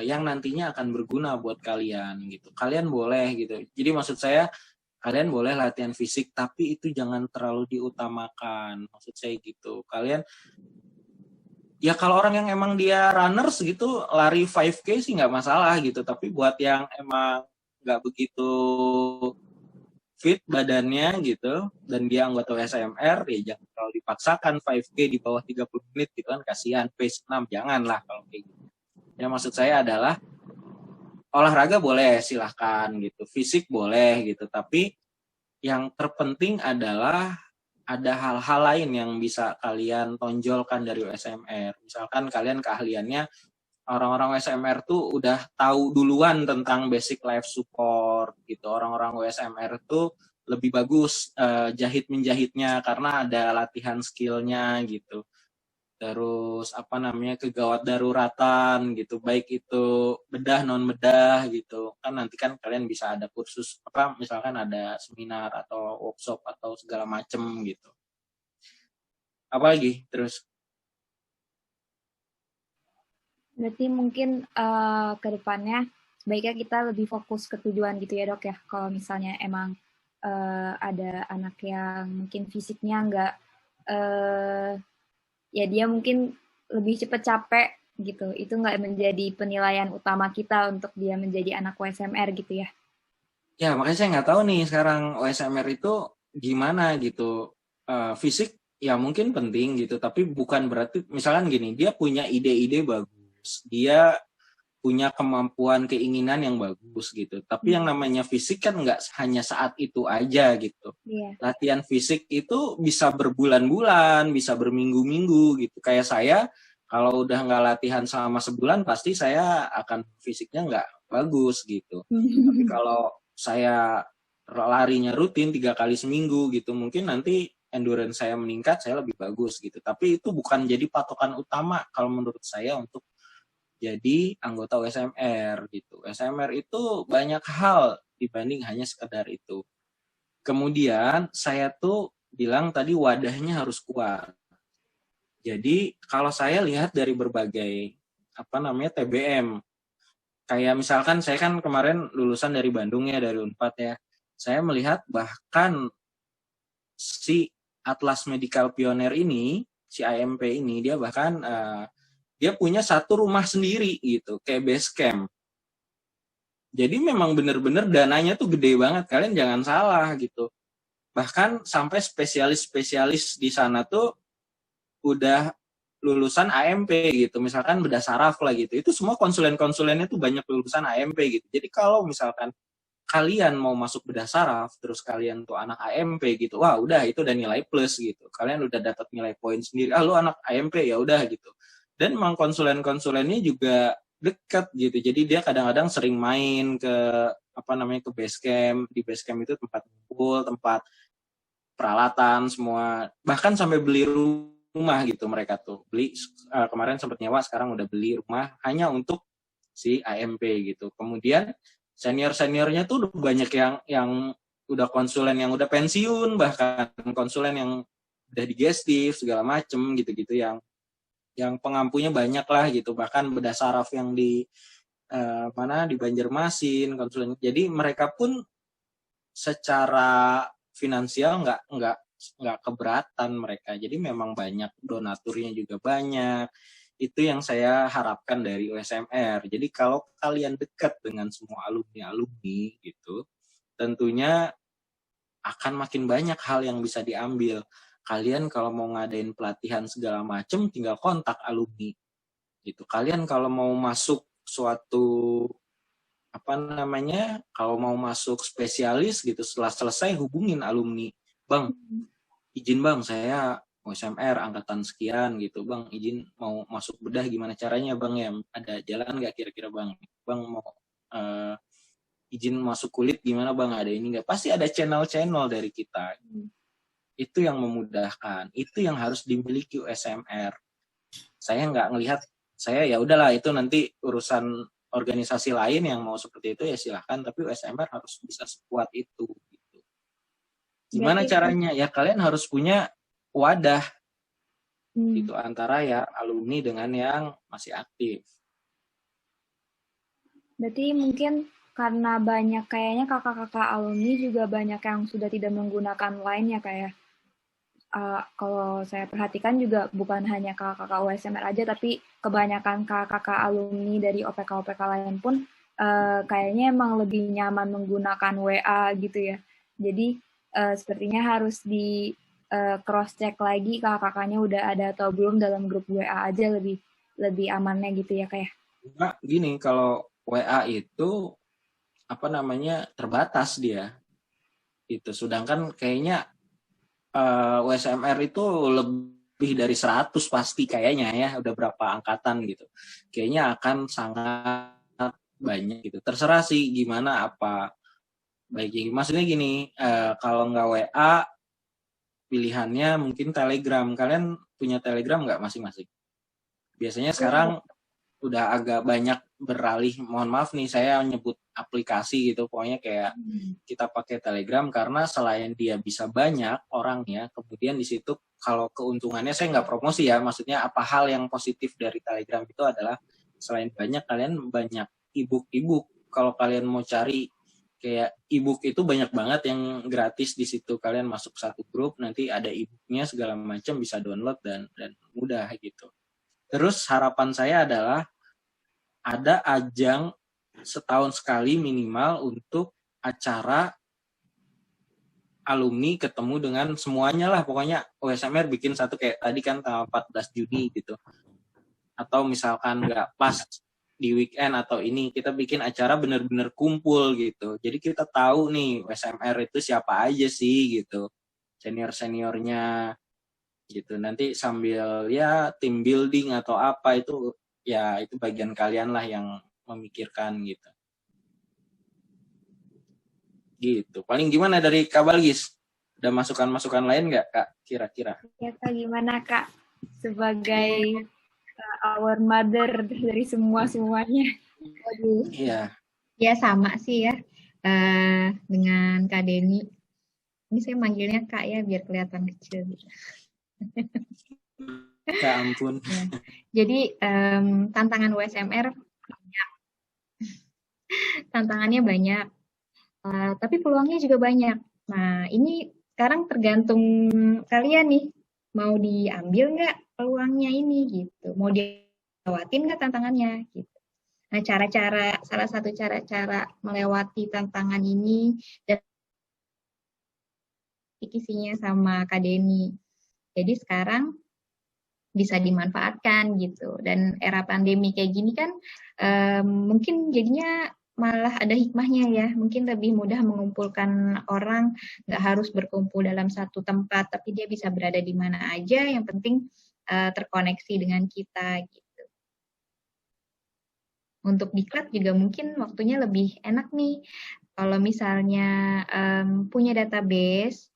yang nantinya akan berguna buat kalian gitu. Kalian boleh gitu. Jadi maksud saya kalian boleh latihan fisik tapi itu jangan terlalu diutamakan. Maksud saya gitu. Kalian ya kalau orang yang emang dia runners gitu lari 5K sih nggak masalah gitu. Tapi buat yang emang nggak begitu fit badannya gitu dan dia anggota USMR ya jangan terlalu dipaksakan 5K di bawah 30 menit gitu kan, kasihan pace 6 janganlah kalau kayak gitu. Ya maksud saya adalah olahraga boleh silahkan gitu, fisik boleh gitu, tapi yang terpenting adalah ada hal-hal lain yang bisa kalian tonjolkan dari USMR. Misalkan kalian keahliannya orang-orang USMR tuh udah tahu duluan tentang basic life support gitu. Orang-orang USMR tuh lebih bagus jahit-menjahitnya karena ada latihan skillnya gitu. Terus kegawat daruratan gitu, baik itu bedah non bedah gitu. Kan nanti kan kalian bisa ada kursus misalkan ada seminar atau workshop atau segala macem gitu. Apa lagi terus? Berarti mungkin ke depannya sebaiknya kita lebih fokus ke tujuan gitu ya dok ya. Kalau misalnya emang ada anak yang mungkin fisiknya nggak, ya dia mungkin lebih cepat capek gitu. Itu nggak menjadi penilaian utama kita untuk dia menjadi anak USMR gitu ya. Ya makanya saya nggak tahu nih sekarang USMR itu gimana gitu. Fisik ya mungkin penting gitu, tapi bukan berarti misalkan gini, dia punya ide-ide bagus, dia punya kemampuan keinginan yang bagus gitu, tapi yang namanya fisik kan nggak hanya saat itu aja gitu. Latihan fisik itu bisa berbulan-bulan, bisa berminggu-minggu gitu. Kayak saya kalau udah nggak latihan selama sebulan pasti saya akan fisiknya nggak bagus gitu. Tapi kalau saya larinya rutin 3 kali seminggu gitu, mungkin nanti endurance saya meningkat, saya lebih bagus gitu. Tapi itu bukan jadi patokan utama kalau menurut saya untuk jadi anggota USMR gitu. USMR itu banyak hal dibanding hanya sekedar itu. Kemudian saya tuh bilang tadi wadahnya harus kuat. Jadi kalau saya lihat dari berbagai TBM, kayak misalkan saya kan kemarin lulusan dari Bandung ya, dari Unpad ya. Saya melihat bahkan si Atlas Medical Pioneer ini, si AMP ini, dia bahkan dia punya satu rumah sendiri gitu, kayak base camp. Jadi memang benar-benar dananya tuh gede banget, kalian jangan salah gitu. Bahkan sampai spesialis-spesialis di sana tuh udah lulusan AMP gitu, misalkan bedah saraf lah gitu. Itu semua konsulen-konsulennya tuh banyak lulusan AMP gitu. Jadi kalau misalkan kalian mau masuk bedah saraf, terus kalian tuh anak AMP gitu, wah udah itu udah nilai plus gitu. Kalian udah dapat nilai poin sendiri. Lu anak AMP ya udah gitu. Dan memang konsulen-konsulennya juga dekat gitu. Jadi dia kadang-kadang sering main ke ke base camp. Di base camp itu tempat kumpul, tempat peralatan semua, bahkan sampai beli rumah gitu mereka tuh. Beli kemarin sempat nyewa, sekarang udah beli rumah hanya untuk si AMP gitu. Kemudian senior-seniornya tuh udah banyak yang udah konsulen yang udah pensiun, bahkan konsulen yang udah digestif segala macem gitu-gitu, yang pengampunya banyak lah gitu, bahkan beda saraf yang di di Banjarmasin konsulen. Jadi mereka pun secara finansial nggak keberatan mereka. Jadi memang banyak, donaturnya juga banyak. Itu yang saya harapkan dari USMR. Jadi kalau kalian dekat dengan semua alumni gitu, tentunya akan makin banyak hal yang bisa diambil. Kalian kalau mau ngadain pelatihan segala macam, tinggal kontak alumni. Gitu. Kalian kalau mau masuk suatu kalau mau masuk spesialis gitu, setelah selesai hubungin alumni. Bang, izin bang, saya USMR angkatan sekian gitu, bang, izin mau masuk bedah, gimana caranya bang ya? Ada jalan nggak kira-kira bang? Bang mau izin masuk kulit gimana bang? Ada ini nggak? Pasti ada channel-channel dari kita. Itu yang memudahkan. Itu yang harus dimiliki USMR. Saya nggak ngelihat, saya ya udahlah itu nanti urusan organisasi lain yang mau seperti itu ya silahkan, tapi USMR harus bisa sekuat itu. Gitu. Gimana caranya? Ya kalian harus punya wadah gitu antara ya alumni dengan yang masih aktif. Berarti mungkin karena banyak kayaknya kakak-kakak alumni juga banyak yang sudah tidak menggunakan Line ya kayak. Kalau saya perhatikan juga bukan hanya kakak-kakak USMR aja, tapi kebanyakan kakak-kakak alumni dari OPK-OPK lain pun kayaknya emang lebih nyaman menggunakan WA gitu ya. Jadi sepertinya harus di cross-check lagi kakak-kakaknya udah ada atau belum dalam grup WA aja, lebih amannya gitu ya kayak. Nah, gini, kalau WA itu terbatas dia. Itu sedangkan kayaknya USMR itu lebih dari 100 pasti kayaknya ya, udah berapa angkatan gitu. Kayaknya akan sangat banyak gitu. Terserah sih gimana apa baiknya. Maksudnya gini, kalau nggak WA, pilihannya mungkin Telegram. Kalian punya Telegram nggak masing-masing? Biasanya sekarang udah agak banyak beralih, mohon maaf nih saya nyebut aplikasi gitu, pokoknya kayak kita pakai Telegram karena selain dia bisa banyak orangnya, kemudian di situ kalau keuntungannya, saya nggak promosi ya, maksudnya apa hal yang positif dari Telegram itu adalah selain banyak, kalian banyak ebook. Kalau kalian mau cari kayak ebook itu banyak banget yang gratis di situ. Kalian masuk satu grup, nanti ada ebooknya segala macam, bisa download dan mudah gitu. Terus harapan saya adalah ada ajang setahun sekali minimal untuk acara alumni ketemu dengan semuanya lah. Pokoknya USMR bikin satu kayak tadi kan tanggal 14 Juni gitu. Atau misalkan nggak pas di weekend atau ini, kita bikin acara bener-bener kumpul gitu. Jadi kita tahu nih USMR itu siapa aja sih gitu. Senior-seniornya gitu. Nanti sambil ya tim building atau apa itu, ya itu bagian kalian lah yang memikirkan gitu. Gitu. Paling gimana dari Kak Balgis? Ada masukan-masukan lain nggak Kak kira-kira? Ya Kak, gimana Kak? Sebagai our mother dari semuanya. Iya. Ya sama sih ya dengan Kak Denny. Ini saya manggilnya Kak ya biar kelihatan kecil gitu. Ya ampun. Ya. Jadi tantangan USMR banyak. Tantangannya banyak. Tapi peluangnya juga banyak. Nah, ini sekarang tergantung kalian nih. Mau diambil nggak peluangnya ini gitu. Mau dilewatin nggak tantangannya gitu. Nah, salah satu cara-cara melewati tantangan ini dan isinya sama Kak Denny. Jadi sekarang bisa dimanfaatkan gitu. Dan era pandemi kayak gini kan mungkin jadinya malah ada hikmahnya ya. Mungkin lebih mudah mengumpulkan orang, nggak harus berkumpul dalam satu tempat, tapi dia bisa berada di mana aja. Yang penting terkoneksi dengan kita gitu. untuk diklat juga mungkin waktunya lebih enak nih. Kalau misalnya punya database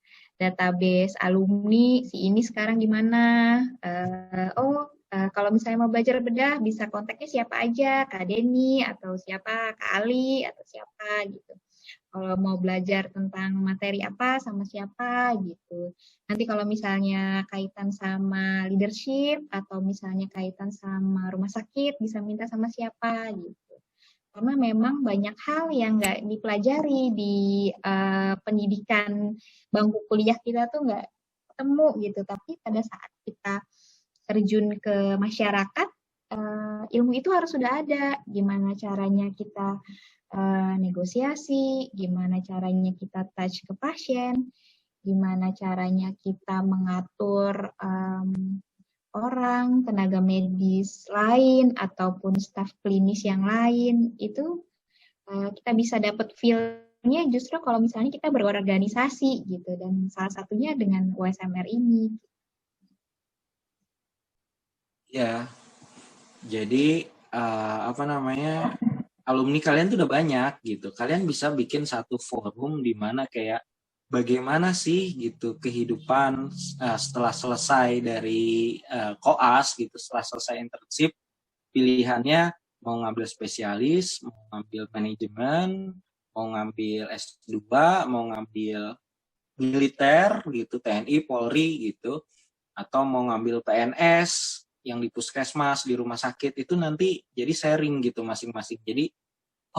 alumni si ini sekarang di mana. Kalau misalnya mau belajar bedah bisa kontaknya siapa aja, Kak Deni atau siapa, Kak Ali atau siapa gitu. Kalau mau belajar tentang materi apa sama siapa gitu. Nanti kalau misalnya kaitan sama leadership atau misalnya kaitan sama rumah sakit bisa minta sama siapa gitu. Karena memang banyak hal yang nggak dipelajari di pendidikan bangku kuliah kita tuh nggak ketemu gitu. Tapi pada saat kita terjun ke masyarakat, ilmu itu harus sudah ada. Gimana caranya kita negosiasi, gimana caranya kita touch ke pasien, gimana caranya kita mengatur orang, tenaga medis lain, ataupun staf klinis yang lain, itu kita bisa dapat feel-nya justru kalau misalnya kita berorganisasi gitu, dan salah satunya dengan USMR ini. Ya, jadi alumni kalian tuh udah banyak gitu. Kalian bisa bikin satu forum di mana kayak bagaimana sih gitu kehidupan setelah selesai dari koas gitu, setelah selesai internship, pilihannya mau ngambil spesialis, mau ngambil manajemen, mau ngambil S2, mau ngambil militer gitu, TNI, Polri gitu, atau mau ngambil PNS yang di puskesmas, di rumah sakit, itu nanti jadi sharing gitu masing-masing. Jadi,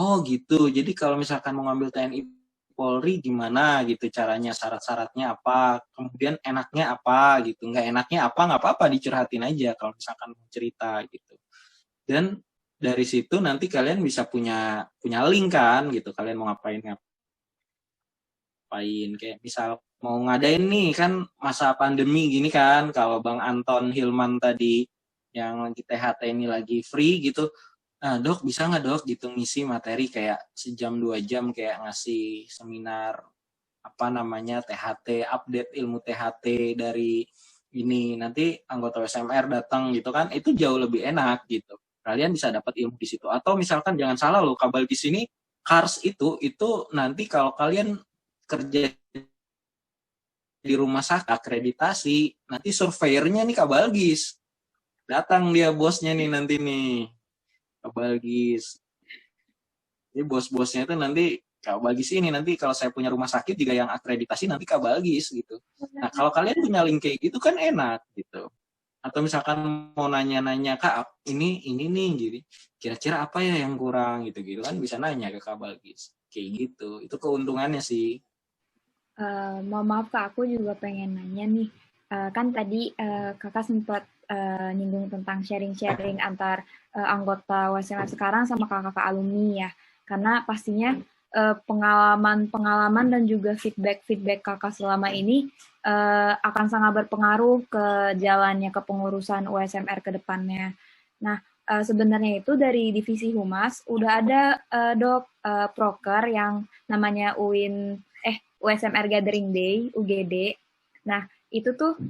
oh gitu, jadi kalau misalkan mau ngambil TNI Polri gimana gitu caranya, syarat-syaratnya apa, kemudian enaknya apa gitu, nggak enaknya apa, nggak apa-apa, dicurhatin aja kalau misalkan mau cerita gitu. Dan dari situ nanti kalian bisa punya link kan gitu, kalian mau ngapain, kayak misal mau ngadain nih kan masa pandemi gini kan, kalau Bang Anton Hilman tadi yang lagi THT ini lagi free gitu, nah dok bisa nggak dok gitu ngisi materi kayak sejam 2 jam kayak ngasih seminar apa namanya THT, update ilmu THT dari ini, nanti anggota USMR datang gitu kan, itu jauh lebih enak gitu, kalian bisa dapat ilmu di situ. Atau misalkan jangan salah loh, Kabal di sini Kars itu nanti kalau kalian kerja di rumah sakit akreditasi, nanti surveyornya nih Kak Balgis. Datang dia bosnya nih nanti nih, Kak Balgis. Jadi bos-bosnya itu nanti Kak Balgis ini, nanti kalau saya punya rumah sakit juga yang akreditasi nanti Kak Balgis gitu. Nah kalau kalian punya link kayak gitu kan enak gitu. Atau misalkan mau nanya-nanya Kak ini nih gitu, kira-kira apa ya yang kurang gitu kan bisa nanya ke Kak Balgis kayak gitu. Itu keuntungannya sih. Mohon maaf Kak, aku juga pengen nanya nih. Kan tadi Kakak sempat nyinggung tentang sharing-sharing antar anggota USMR sekarang sama kakak-kakak alumni ya. Karena pastinya pengalaman-pengalaman dan juga feedback Kakak selama ini akan sangat berpengaruh ke jalannya kepengurusan USMR ke depannya. Nah, sebenarnya itu dari divisi Humas udah ada proker yang namanya USMR Gathering Day, UGD. Nah, itu tuh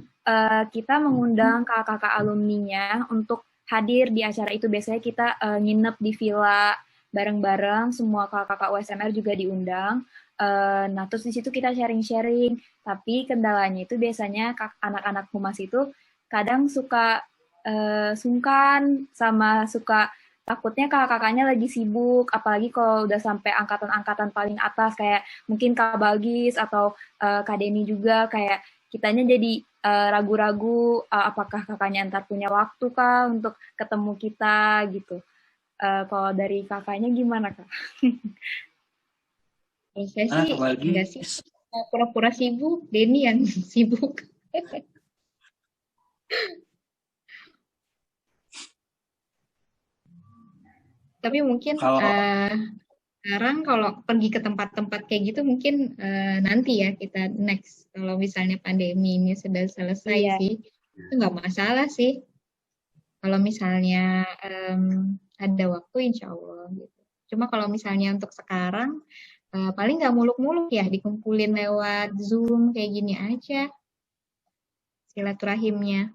kita mengundang kakak-kakak alumninya untuk hadir di acara itu. Biasanya kita nginep di villa bareng-bareng, semua kakak-kakak USMR juga diundang. Nah, terus di situ kita sharing-sharing. Tapi kendalanya itu biasanya anak-anak humas itu kadang suka sungkan sama suka takutnya kakak-kakaknya lagi sibuk, apalagi kalau udah sampai angkatan-angkatan paling atas kayak mungkin Kak Balgis atau Kak Deni juga, kayak kitanya jadi ragu-ragu apakah kakaknya ntar punya waktu kah untuk ketemu kita gitu. Kalau dari kakaknya gimana Kak? Saya sih enggak sih, pura-pura sibuk, Deni yang sibuk. Tapi mungkin sekarang kalau pergi ke tempat-tempat kayak gitu mungkin nanti ya kita next, kalau misalnya pandemi ini sudah selesai sih, itu nggak masalah sih. Kalau misalnya ada waktu insya Allah gitu. Cuma kalau misalnya untuk sekarang paling nggak muluk-muluk ya, dikumpulin lewat Zoom kayak gini aja silaturahimnya.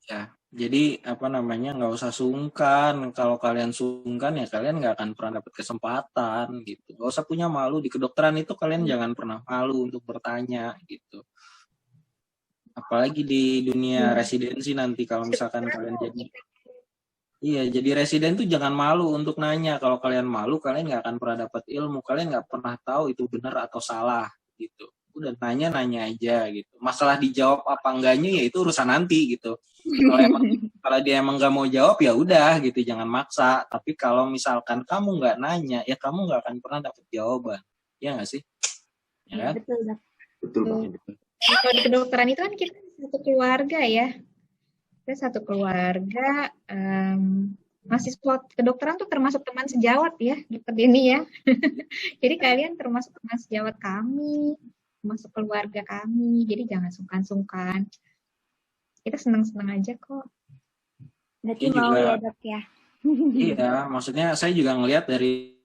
Ya, Jadi apa namanya, nggak usah sungkan. Kalau kalian sungkan ya kalian nggak akan pernah dapat kesempatan gitu. Nggak usah punya malu di kedokteran itu, kalian jangan pernah malu untuk bertanya gitu. Apalagi di dunia residensi nanti kalau misalkan kalian jadi, iya, jadi residen tuh jangan malu untuk nanya. Kalau kalian malu, kalian nggak akan pernah dapat ilmu. Kalian nggak pernah tahu itu benar atau salah gitu. Udah nanya aja gitu. Masalah dijawab apa enggaknya ya itu urusan nanti gitu. Kalau dia emang nggak mau jawab ya udah gitu, jangan maksa. Tapi kalau misalkan kamu nggak nanya, ya kamu nggak akan pernah dapat jawaban. Ya nggak sih? Ya kan? Betul, Dok. Betul banget. Kalau di kedokteran itu kan kita satu keluarga ya. Kita satu keluarga. Mahasiswa kedokteran tuh termasuk teman sejawat ya, Dokter Deni ya. Jadi kalian termasuk teman sejawat kami, termasuk keluarga kami. Jadi jangan sungkan-sungkan. Kita senang-senang aja kok. Berarti Ini mau juga- ya, Dok ya. Iya, maksudnya saya juga ngelihat dari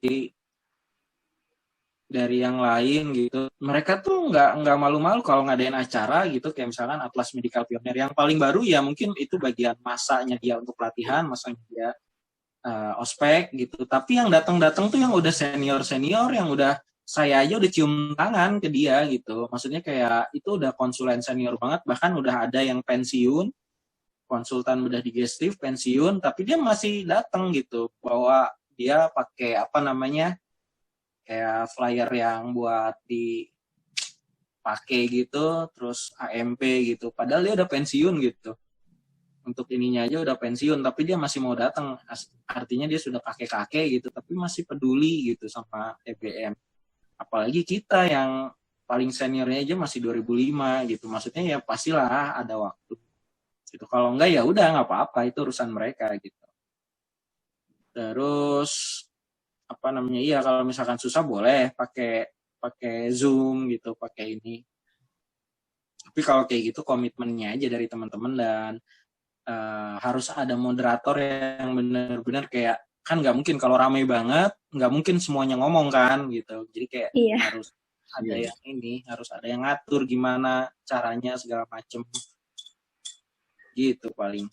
yang lain gitu. Mereka tuh nggak malu-malu kalau ngadain acara gitu, kayak misalkan Atlas Medical Pioneer yang paling baru ya mungkin itu bagian masanya dia untuk pelatihan, masanya dia ospek gitu. Tapi yang datang-datang tuh yang udah senior yang udah, saya aja udah cium tangan ke dia gitu. Maksudnya kayak itu udah konsulen senior banget, bahkan udah ada yang pensiun, konsultan bedah digestif pensiun, tapi dia masih datang gitu, bahwa dia pakai apa namanya, kayak flyer yang buat dipakai gitu, terus AMP gitu, padahal dia udah pensiun gitu. Untuk ininya aja udah pensiun, tapi dia masih mau datang. Artinya dia sudah kakek-kakek gitu, tapi masih peduli gitu sama TBM. Apalagi kita yang paling seniornya aja masih 2005 gitu. Maksudnya ya pastilah ada waktu. Gitu. Kalau enggak ya udah nggak apa-apa, itu urusan mereka gitu. Terus apa namanya? Iya, kalau misalkan susah boleh pakai Zoom gitu, pakai ini. Tapi kalau kayak gitu komitmennya aja dari teman-teman, dan harus ada moderator yang benar-benar kayak, kan nggak mungkin kalau ramai banget, nggak mungkin semuanya ngomong kan gitu. Jadi kayak harus ada yang ini, harus ada yang ngatur gimana caranya segala macem gitu paling.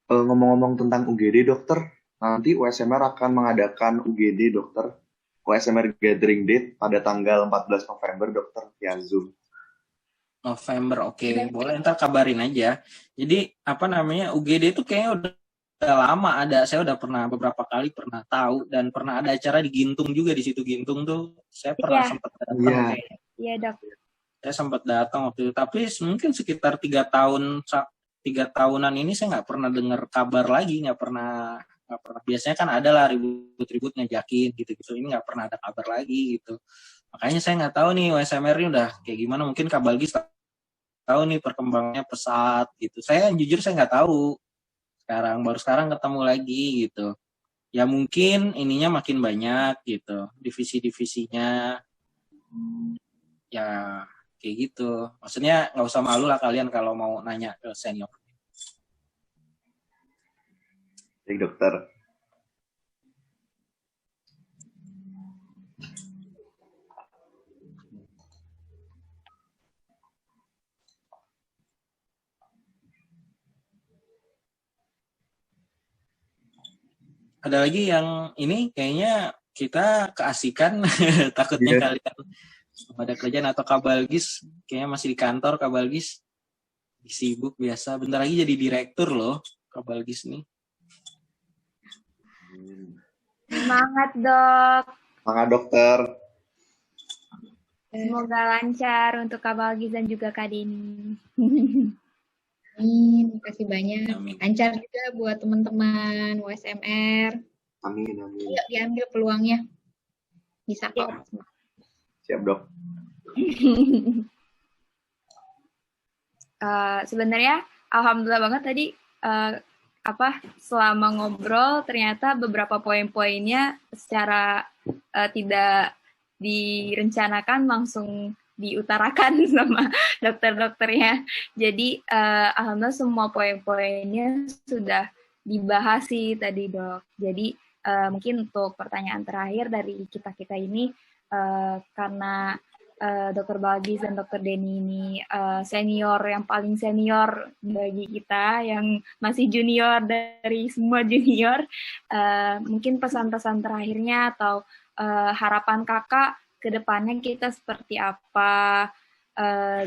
Ngomong-ngomong tentang UGD dokter, nanti USMR akan mengadakan UGD dokter, USMR Gathering Date pada tanggal 14 November dokter, via Zoom. November, oke. Boleh, ntar kabarin aja. Jadi apa namanya, UGD itu kayaknya udah lama ada, saya udah pernah beberapa kali pernah tahu, dan pernah ada acara di Gintung juga. Di situ Gintung tuh saya pernah sempat datang. Iya, Dok. Saya sempat datang waktu itu, tapi mungkin sekitar 3 tahunan ini saya nggak pernah dengar kabar lagi, nggak pernah. Biasanya kan ada lah ribut-ribut ngajakin gitu-gitu, ini nggak pernah ada kabar lagi gitu. Makanya saya nggak tahu nih USMR ini udah kayak gimana. Mungkin Kak Balgis tahu nih perkembangannya pesat gitu. Saya jujur saya nggak tahu. Baru sekarang ketemu lagi gitu. Ya mungkin ininya makin banyak gitu, divisi-divisinya. Ya kayak gitu. Maksudnya nggak usah malu lah kalian kalau mau nanya ke senior. Baik dokter. Ada lagi yang ini kayaknya kita keasikan. Takutnya kalian ada kerjaan, atau Kak Balgis kayaknya masih di kantor. Kak Balgis sibuk biasa, bentar lagi jadi direktur loh Kak Balgis nih. Semangat, Dok. Semangat dokter. Semoga lancar untuk Kak Balgis dan juga Kak Deni. Amin, makasih banyak. Amin. Lancar juga buat teman-teman USMR. Amin. Ayo diambil peluangnya. Bisa kok. Siap dok. Sebenarnya alhamdulillah banget tadi selama ngobrol ternyata beberapa poin-poinnya secara tidak direncanakan langsung diutarakan sama dokter-dokternya. Jadi alhamdulillah semua poin-poinnya sudah dibahas sih tadi, Dok. Jadi mungkin untuk pertanyaan terakhir dari kita-kita ini, karena Dr. Balgis dan Dr. Denny ini senior yang paling senior bagi kita yang masih junior dari semua junior. Mungkin pesan-pesan terakhirnya atau harapan kakak ke depannya kita seperti apa,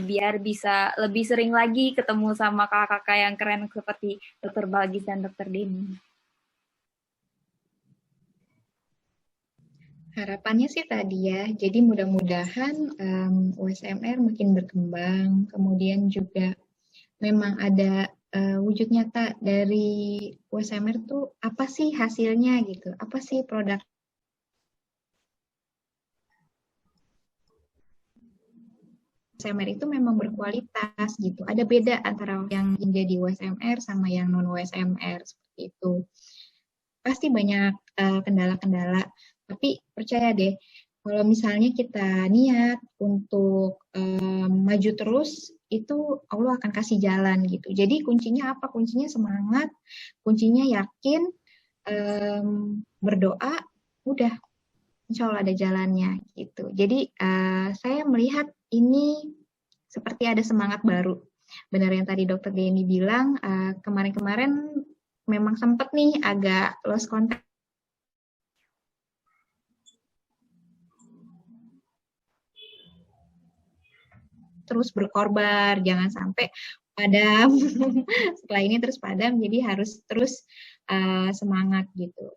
biar bisa lebih sering lagi ketemu sama kakak-kakak yang keren seperti Dr. Balgis dan Dr. Denny. Harapannya sih tadi ya, jadi mudah-mudahan USMR makin berkembang, kemudian juga memang ada wujud nyata dari USMR tuh apa sih hasilnya gitu, apa sih produk USMR itu memang berkualitas gitu. Ada beda antara yang menjadi USMR sama yang non USMR seperti itu. Pasti banyak kendala-kendala, tapi percaya deh, kalau misalnya kita niat untuk maju terus, itu Allah akan kasih jalan gitu. Jadi kuncinya apa? Kuncinya semangat, kuncinya yakin, berdoa, udah insya Allah ada jalannya gitu. Jadi saya melihat ini seperti ada semangat baru. Benar yang tadi Dr. Denny bilang, kemarin-kemarin memang sempat nih agak lost contact. Terus berkorban, jangan sampai padam. Setelah ini terus padam, jadi harus terus semangat gitu.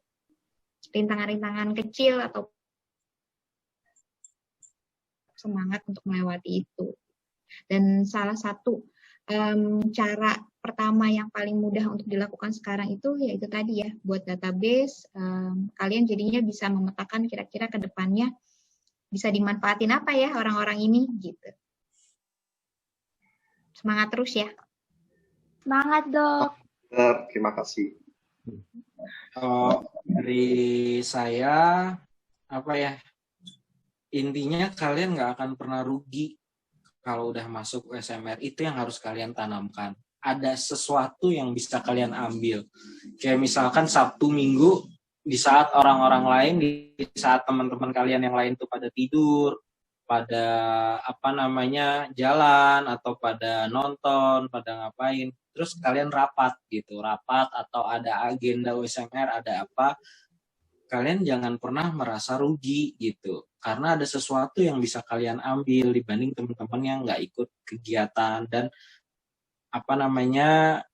Rintangan-rintangan kecil atau semangat untuk melewati itu. Dan salah satu cara pertama yang paling mudah untuk dilakukan sekarang itu yaitu tadi ya, buat database, kalian jadinya bisa memetakan kira-kira ke depannya bisa dimanfaatin apa ya orang-orang ini gitu. Semangat terus ya. Semangat dok. Terima kasih. Dari saya apa ya, intinya kalian nggak akan pernah rugi kalau udah masuk USMR. Itu yang harus kalian tanamkan. Ada sesuatu yang bisa kalian ambil. Kayak misalkan Sabtu Minggu, di saat orang-orang lain, di saat teman-teman kalian yang lain tuh pada tidur, pada jalan, atau pada nonton, pada ngapain, terus kalian rapat atau ada agenda USMR, ada apa, kalian jangan pernah merasa rugi gitu, karena ada sesuatu yang bisa kalian ambil dibanding teman-teman yang nggak ikut kegiatan. Dan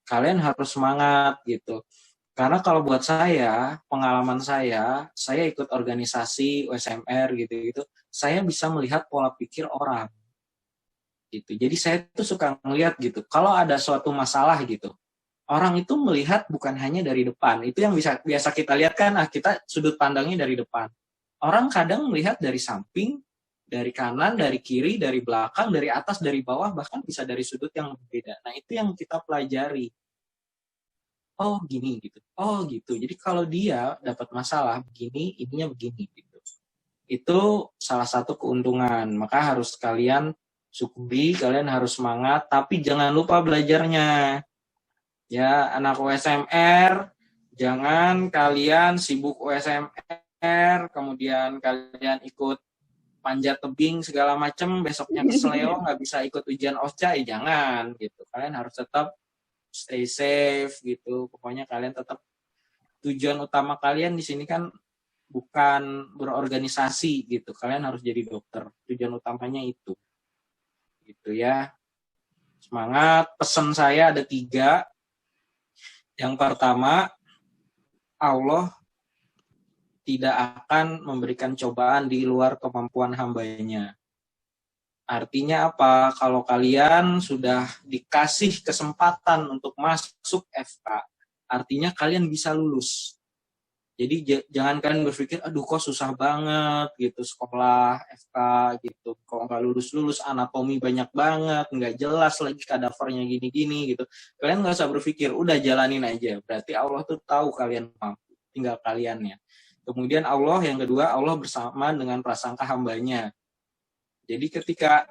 kalian harus semangat gitu. Karena kalau buat saya, pengalaman saya ikut organisasi USMR gitu-gitu, saya bisa melihat pola pikir orang gitu. Jadi saya tuh suka ngelihat gitu, kalau ada suatu masalah gitu, orang itu melihat bukan hanya dari depan. Itu yang biasa kita lihat kan, kita sudut pandangnya dari depan. Orang kadang melihat dari samping, dari kanan, dari kiri, dari belakang, dari atas, dari bawah, bahkan bisa dari sudut yang berbeda. Nah, itu yang kita pelajari. Oh, gini gitu. Oh, gitu. Jadi kalau dia dapat masalah begini, ininya begini gitu. Itu salah satu keuntungan. Maka harus kalian syukuri, kalian harus semangat, tapi jangan lupa belajarnya. Ya, anak USMR, jangan kalian sibuk USMR, kemudian kalian ikut panjat tebing segala macam, besoknya kesleo nggak bisa ikut ujian OSCA, jangan gitu. Kalian harus tetap stay safe gitu. Pokoknya kalian tetap, tujuan utama kalian di sini kan bukan berorganisasi gitu. Kalian harus jadi dokter. Tujuan utamanya itu. Gitu ya. Semangat. Pesan saya ada 3. Yang pertama, Allah tidak akan memberikan cobaan di luar kemampuan hambanya. Artinya apa? Kalau kalian sudah dikasih kesempatan untuk masuk FK, artinya kalian bisa lulus. Jadi jangan kalian berpikir, aduh kok susah banget gitu sekolah FK gitu, kok nggak lulus-lulus, anatomi banyak banget, nggak jelas lagi kadavernya gini-gini gitu. Kalian nggak usah berpikir, udah jalanin aja. Berarti Allah tuh tahu kalian mampu, tinggal kaliannya. Kemudian Allah yang kedua, Allah bersama dengan prasangka hambanya. Jadi ketika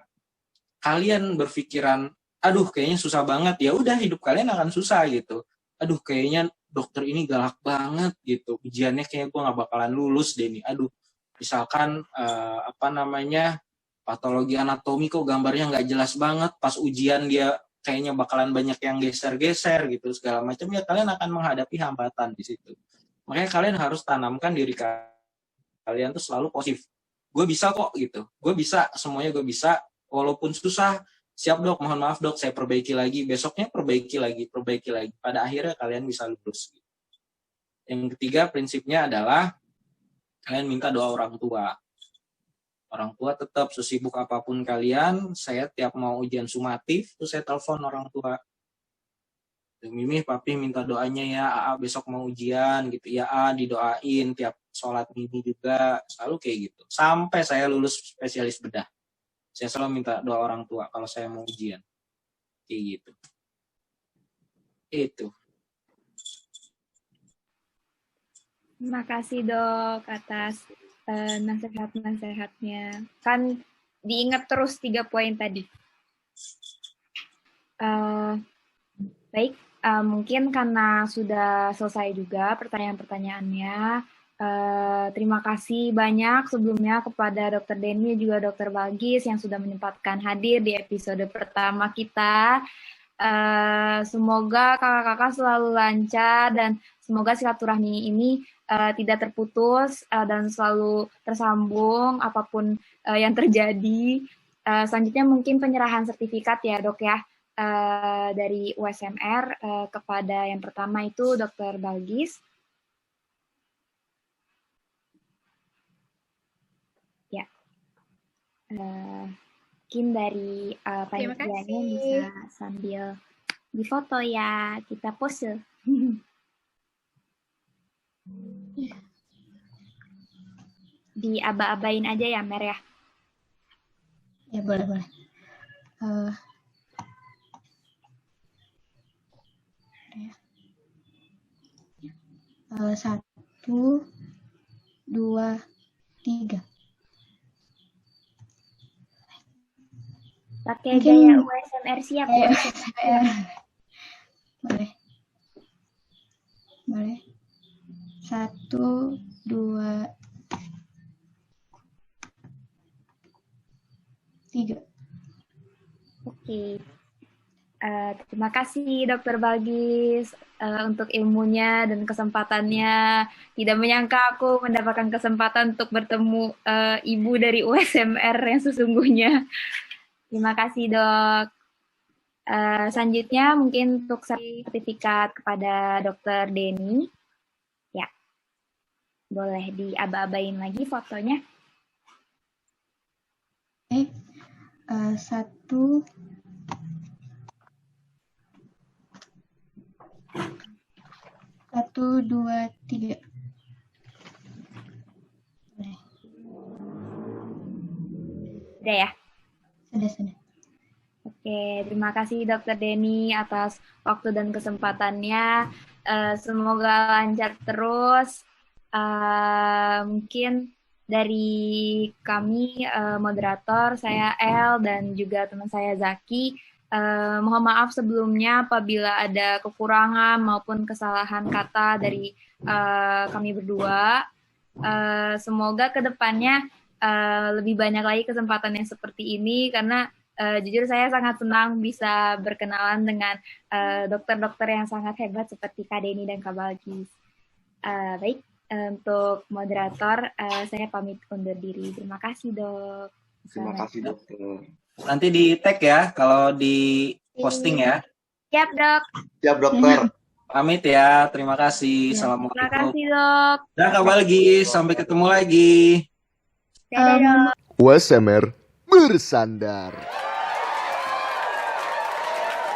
kalian berpikiran, aduh kayaknya susah banget, ya udah hidup kalian akan susah gitu. Aduh kayaknya dokter ini galak banget gitu, ujiannya kayaknya gue nggak bakalan lulus deh nih. Aduh, misalkan patologi anatomi kok gambarnya nggak jelas banget, pas ujian dia kayaknya bakalan banyak yang geser-geser gitu segala macam, ya kalian akan menghadapi hambatan di situ. Makanya kalian harus tanamkan diri kalian tuh selalu positif. Gue bisa kok gitu, gue bisa, semuanya gue bisa, walaupun susah, siap dok, mohon maaf dok, saya perbaiki lagi, besoknya perbaiki lagi, pada akhirnya kalian bisa lulus. Yang ketiga prinsipnya adalah kalian minta doa orang tua. Orang tua tetap sesibuk apapun kalian, saya tiap mau ujian sumatif, tuh saya telepon orang tua. Mimi, papi minta doanya ya, AA besok mau ujian gitu. Ya A didoain tiap sholat Mimi juga, selalu kayak gitu. Sampai saya lulus spesialis bedah. Saya selalu minta doa orang tua kalau saya mau ujian. Kayak gitu. Itu. Terima kasih dok atas nasihat-nasihatnya. Kan diingat terus 3 poin tadi. Baik, mungkin karena sudah selesai juga pertanyaan-pertanyaannya. Terima kasih banyak sebelumnya kepada Dr. Denny juga Dr. Balgis yang sudah menyempatkan hadir di episode pertama kita. Semoga kakak-kakak selalu lancar dan semoga silaturahmi ini tidak terputus dan selalu tersambung apapun yang terjadi. Selanjutnya mungkin penyerahan sertifikat ya dok ya dari USMR kepada yang pertama itu Dr. Balgis. Ya, mungkin dari panitianya bisa sambil difoto ya, kita pose. Diaba-abain aja ya, Mer ya? Ya, boleh. 1, 2, 3. Pakai gaya USMR siap ya? Boleh. 1, 2, 3. Oke. Terima kasih Dr. Balgis untuk ilmunya dan kesempatannya. Tidak menyangka aku mendapatkan kesempatan untuk bertemu ibu dari USMR yang sesungguhnya. Terima kasih dok. Selanjutnya mungkin untuk sertifikat kepada Dr. Denny. Ya, boleh diaba-abain lagi fotonya. Oke, 1, 2, 3. Udah ya? Sudah. Oke, terima kasih Dr. Denny atas waktu dan kesempatannya. Semoga lancar terus. Mungkin dari kami, moderator, saya El dan juga teman saya Zaki, mohon maaf sebelumnya apabila ada kekurangan maupun kesalahan kata dari kami berdua. Semoga kedepannya lebih banyak lagi kesempatan yang seperti ini karena jujur saya sangat senang bisa berkenalan dengan dokter-dokter yang sangat hebat seperti Kak Denny dan Kak Balgis. Baik, untuk moderator saya pamit undur diri. Terima kasih dok. Terima kasih dokter. Nanti di tag ya kalau di posting ya. Siap dok. Siap dokter. Pamit ya, terima kasih. Assalamualaikum. Terima kasih dok. Dan Kak Balgis, sampai ketemu lagi. Dadah dok. USMR bersandar.